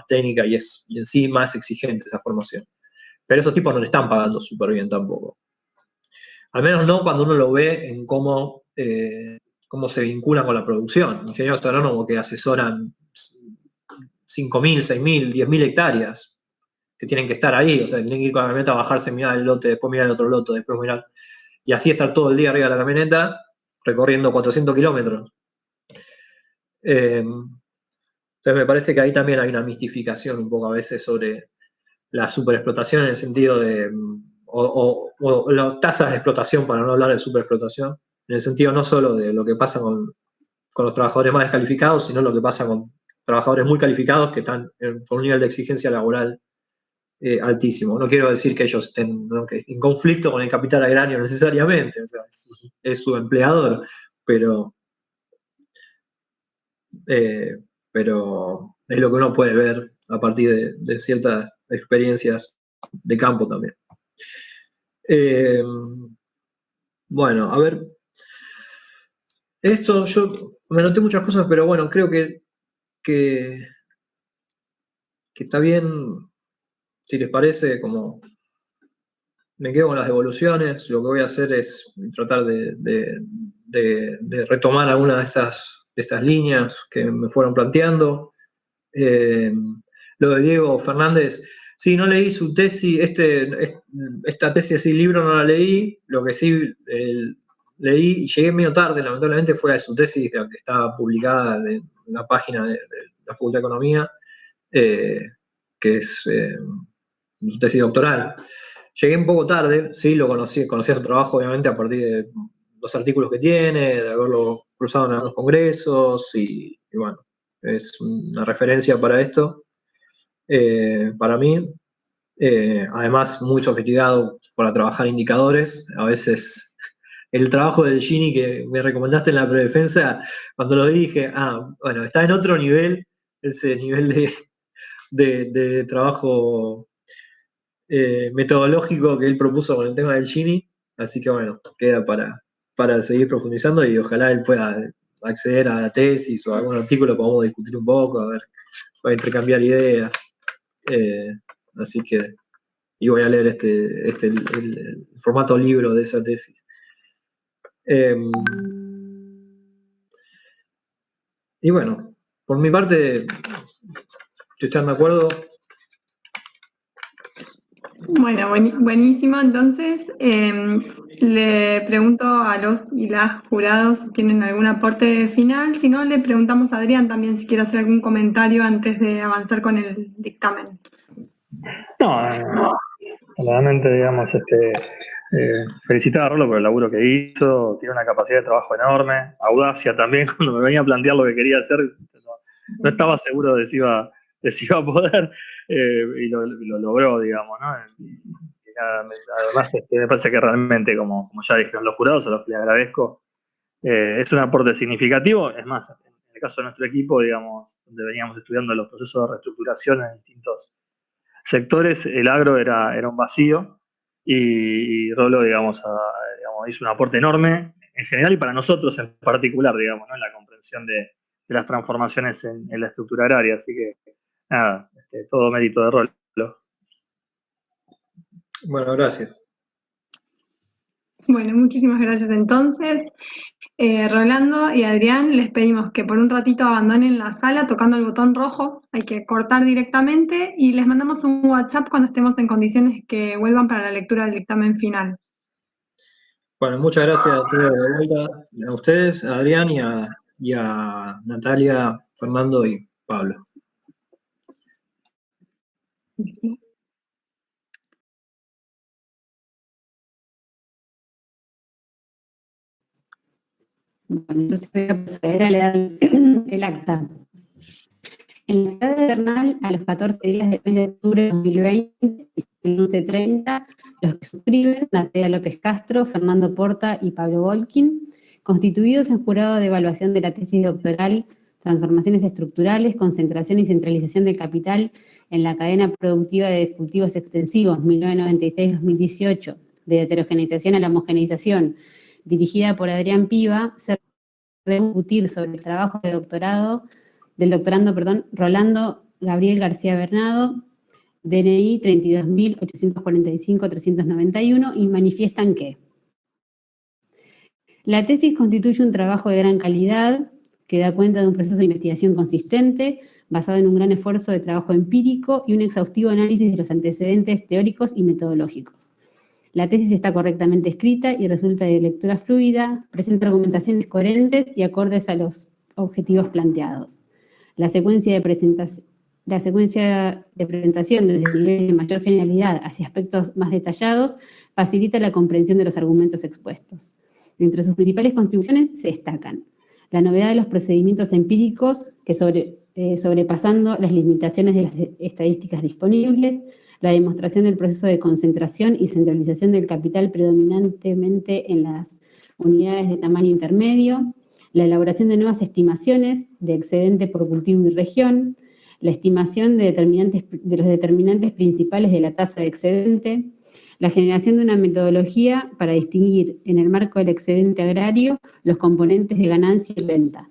técnica y en sí más exigente esa formación. pero esos tipos no le están pagando súper bien tampoco. Al menos no cuando uno lo ve en cómo se vinculan con la producción. Ingenieros agrónomos que asesoran 5.000, 6.000, 10.000 hectáreas, que tienen que estar ahí, o sea, tienen que ir con la camioneta a bajarse, mirar el lote, después mirar el otro lote, después mirar, y así estar todo el día arriba de la camioneta, recorriendo 400 kilómetros. Entonces me parece que ahí también hay una mistificación un poco a veces sobre la superexplotación en el sentido de, o las tasas de explotación, para no hablar de superexplotación, en el sentido no solo de lo que pasa con los trabajadores más descalificados, sino lo que pasa con trabajadores muy calificados que están con un nivel de exigencia laboral altísimo. No quiero decir que ellos estén en conflicto con el capital agrario necesariamente, o sea, es su empleador, pero es lo que uno puede ver a partir de ciertas experiencias de campo también. Bueno, a ver, esto yo me anoté muchas cosas, pero bueno, creo que está bien, si les parece, como me quedo con las devoluciones. Lo que voy a hacer es tratar de retomar algunas de estas líneas que me fueron planteando. Lo de Diego Fernández, sí, no leí su tesis, esta tesis y libro no la leí, lo que sí leí y llegué medio tarde, lamentablemente, fue a su tesis que está publicada en la página de la Facultad de Economía, que es su tesis doctoral. Llegué un poco tarde, sí, lo conocía su trabajo obviamente a partir de los artículos que tiene, de haberlo cruzado en algunos congresos y bueno, es una referencia para esto, para mí. Además, muy sofisticado para trabajar indicadores. A veces el trabajo del Gini que me recomendaste en la predefensa, cuando lo dije, bueno, está en otro nivel, ese nivel de trabajo metodológico que él propuso con el tema del Gini, así que bueno, queda para seguir profundizando y ojalá él pueda acceder a la tesis o a algún artículo, podamos discutir un poco, a ver, para intercambiar ideas. Así que, y voy a leer el formato libro de esa tesis. Y bueno, por mi parte, si están de acuerdo. Bueno, buenísimo. Entonces, le pregunto a los y las jurados si tienen algún aporte final. Si no, le preguntamos a Adrián también si quiere hacer algún comentario antes de avanzar con el dictamen. No, realmente, digamos, felicitar a Rolo por el laburo que hizo, tiene una capacidad de trabajo enorme, audacia también, cuando me venía a plantear lo que quería hacer, no estaba seguro de si iba a poder, y lo logró, digamos, ¿no? Además, me parece que realmente, como ya dijeron los jurados, a los que les agradezco, es un aporte significativo. Es más, en el caso de nuestro equipo, digamos, donde veníamos estudiando los procesos de reestructuración en distintos sectores, el agro era un vacío y Rolo, digamos, hizo un aporte enorme en general y para nosotros en particular, digamos, ¿no? En la comprensión de las transformaciones en la estructura agraria. Así que, nada, todo mérito de Rolo. Bueno, gracias. Bueno, muchísimas gracias entonces. Rolando y Adrián, les pedimos que por un ratito abandonen la sala tocando el botón rojo, hay que cortar directamente y les mandamos un WhatsApp cuando estemos en condiciones que vuelvan para la lectura del dictamen final. Bueno, muchas gracias a todos de vuelta, a ustedes, a Adrián y a Natalia, Fernando y Pablo. Bueno, entonces voy a proceder a leer el acta. En la ciudad de Bernal, a los 14 días del mes de octubre de 2020, 11:30, los que suscriben, Natalia López Castro, Fernando Porta y Pablo Volkin, constituidos en jurado de evaluación de la tesis doctoral Transformaciones estructurales, concentración y centralización del capital en la cadena productiva de cultivos extensivos 1996-2018, de heterogeneización a la homogeneización, dirigida por Adrián Piva, se discutir sobre el trabajo del doctorando, Rolando Gabriel García Bernado, DNI 32.845.391, y manifiestan que la tesis constituye un trabajo de gran calidad que da cuenta de un proceso de investigación consistente, basado en un gran esfuerzo de trabajo empírico y un exhaustivo análisis de los antecedentes teóricos y metodológicos. La tesis está correctamente escrita y resulta de lectura fluida, presenta argumentaciones coherentes y acordes a los objetivos planteados. La secuencia de presentación desde niveles de mayor generalidad hacia aspectos más detallados facilita la comprensión de los argumentos expuestos. Entre sus principales contribuciones se destacan la novedad de los procedimientos empíricos que sobrepasando las limitaciones de las estadísticas disponibles, la demostración del proceso de concentración y centralización del capital predominantemente en las unidades de tamaño intermedio, la elaboración de nuevas estimaciones de excedente por cultivo y región, la estimación de los determinantes principales de la tasa de excedente, la generación de una metodología para distinguir en el marco del excedente agrario los componentes de ganancia y renta,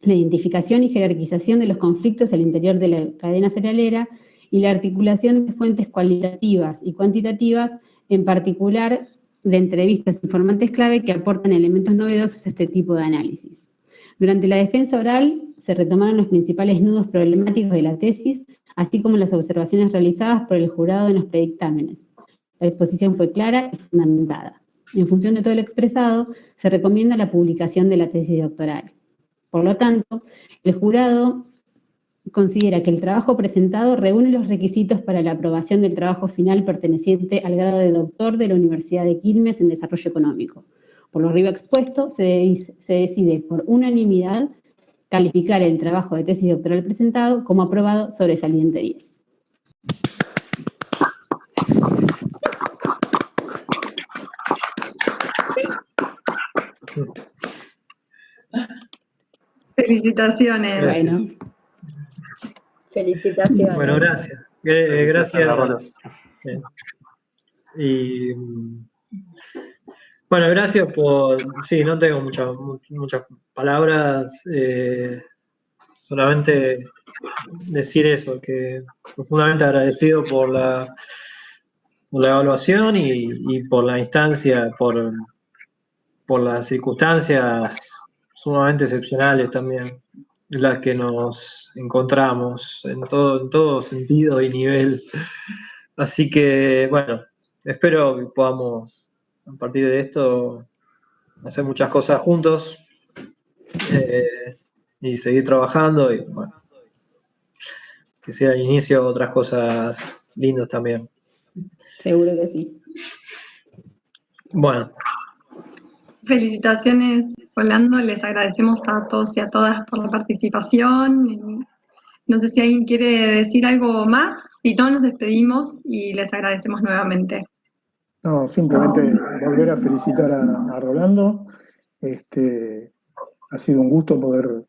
la identificación y jerarquización de los conflictos al interior de la cadena cerealera y la articulación de fuentes cualitativas y cuantitativas, en particular de entrevistas informantes clave que aportan elementos novedosos a este tipo de análisis. Durante la defensa oral se retomaron los principales nudos problemáticos de la tesis, así como las observaciones realizadas por el jurado en los predictámenes. La exposición fue clara y fundamentada. En función de todo lo expresado, se recomienda la publicación de la tesis doctoral. Por lo tanto, el jurado considera que el trabajo presentado reúne los requisitos para la aprobación del trabajo final perteneciente al grado de doctor de la Universidad de Quilmes en Desarrollo Económico. Por lo arriba expuesto, se decide por unanimidad calificar el trabajo de tesis doctoral presentado como aprobado sobresaliente 10. Felicitaciones. Gracias. Bueno. Felicitaciones. Bueno, gracias. Gracias. Y bueno, gracias por... Sí, no tengo muchas palabras, solamente decir eso, que profundamente agradecido por la evaluación y por la instancia, por las circunstancias sumamente excepcionales también, en las que nos encontramos en todo sentido y nivel. Así que, bueno, espero que podamos, a partir de esto, hacer muchas cosas juntos y seguir trabajando y, bueno, que sea el inicio de otras cosas lindas también. Seguro que sí. Bueno. Felicitaciones, Rolando. Les agradecemos a todos y a todas por la participación. No sé si alguien quiere decir algo más. Si no, nos despedimos y les agradecemos nuevamente. No, simplemente volver a felicitar a Rolando. Ha sido un gusto poder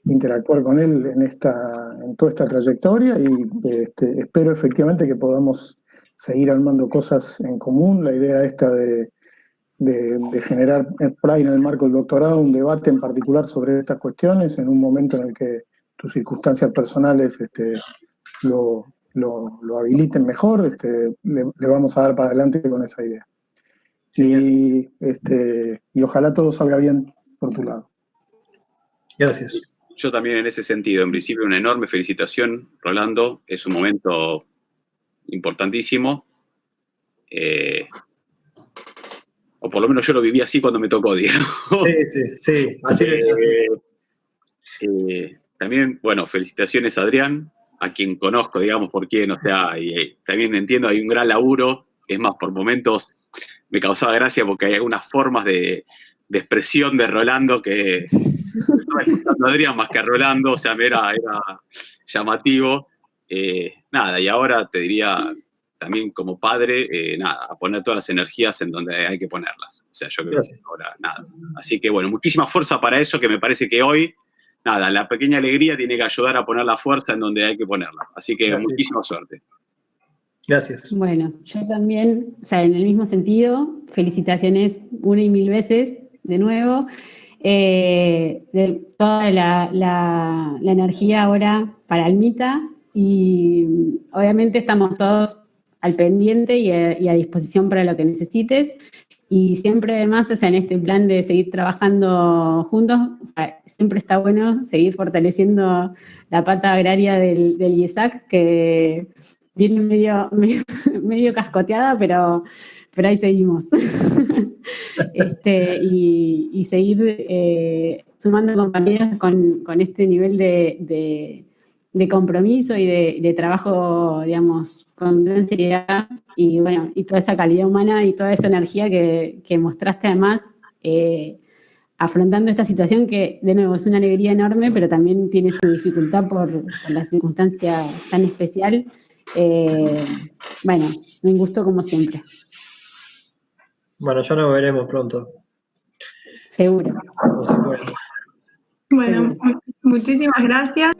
interactuar con él en toda esta trayectoria y espero efectivamente que podamos seguir armando cosas en común. La idea esta de generar por ahí en el marco del doctorado un debate en particular sobre estas cuestiones en un momento en el que tus circunstancias personales lo habiliten mejor, le vamos a dar para adelante con esa idea. Y ojalá todo salga bien por tu lado. Gracias. Yo también en ese sentido, en principio una enorme felicitación, Rolando, es un momento importantísimo, o por lo menos yo lo viví así cuando me tocó, digamos. Sí, así también, bueno, felicitaciones a Adrián, a quien conozco, digamos, por quién, o sea, y también entiendo, hay un gran laburo, es más, por momentos me causaba gracia porque hay algunas formas de expresión de Rolando que estaba escuchando a Adrián más que a Rolando, o sea, era llamativo. Nada, y ahora te diría también como padre, nada, a poner todas las energías en donde hay que ponerlas. O sea, yo creo que ahora nada. Así que bueno, muchísima fuerza para eso, que me parece que hoy, nada, la pequeña alegría tiene que ayudar a poner la fuerza en donde hay que ponerla. Así que gracias. Muchísima suerte. Gracias. Bueno, yo también, o sea, en el mismo sentido, felicitaciones una y mil veces, de nuevo, de toda la energía ahora para Almita, y obviamente estamos todos al pendiente y a disposición para lo que necesites. Y siempre además, o sea, en este plan de seguir trabajando juntos, o sea, siempre está bueno seguir fortaleciendo la pata agraria del IESAC, que viene medio cascoteada, pero ahí seguimos. Y seguir sumando compañeros con este nivel de compromiso y de trabajo, digamos, con gran seriedad, y bueno, y toda esa calidad humana y toda esa energía que mostraste además, afrontando esta situación que, de nuevo, es una alegría enorme, pero también tiene su dificultad por la circunstancia tan especial. Bueno, un gusto como siempre. Bueno, ya nos veremos pronto. Seguro. Bueno, muchísimas gracias.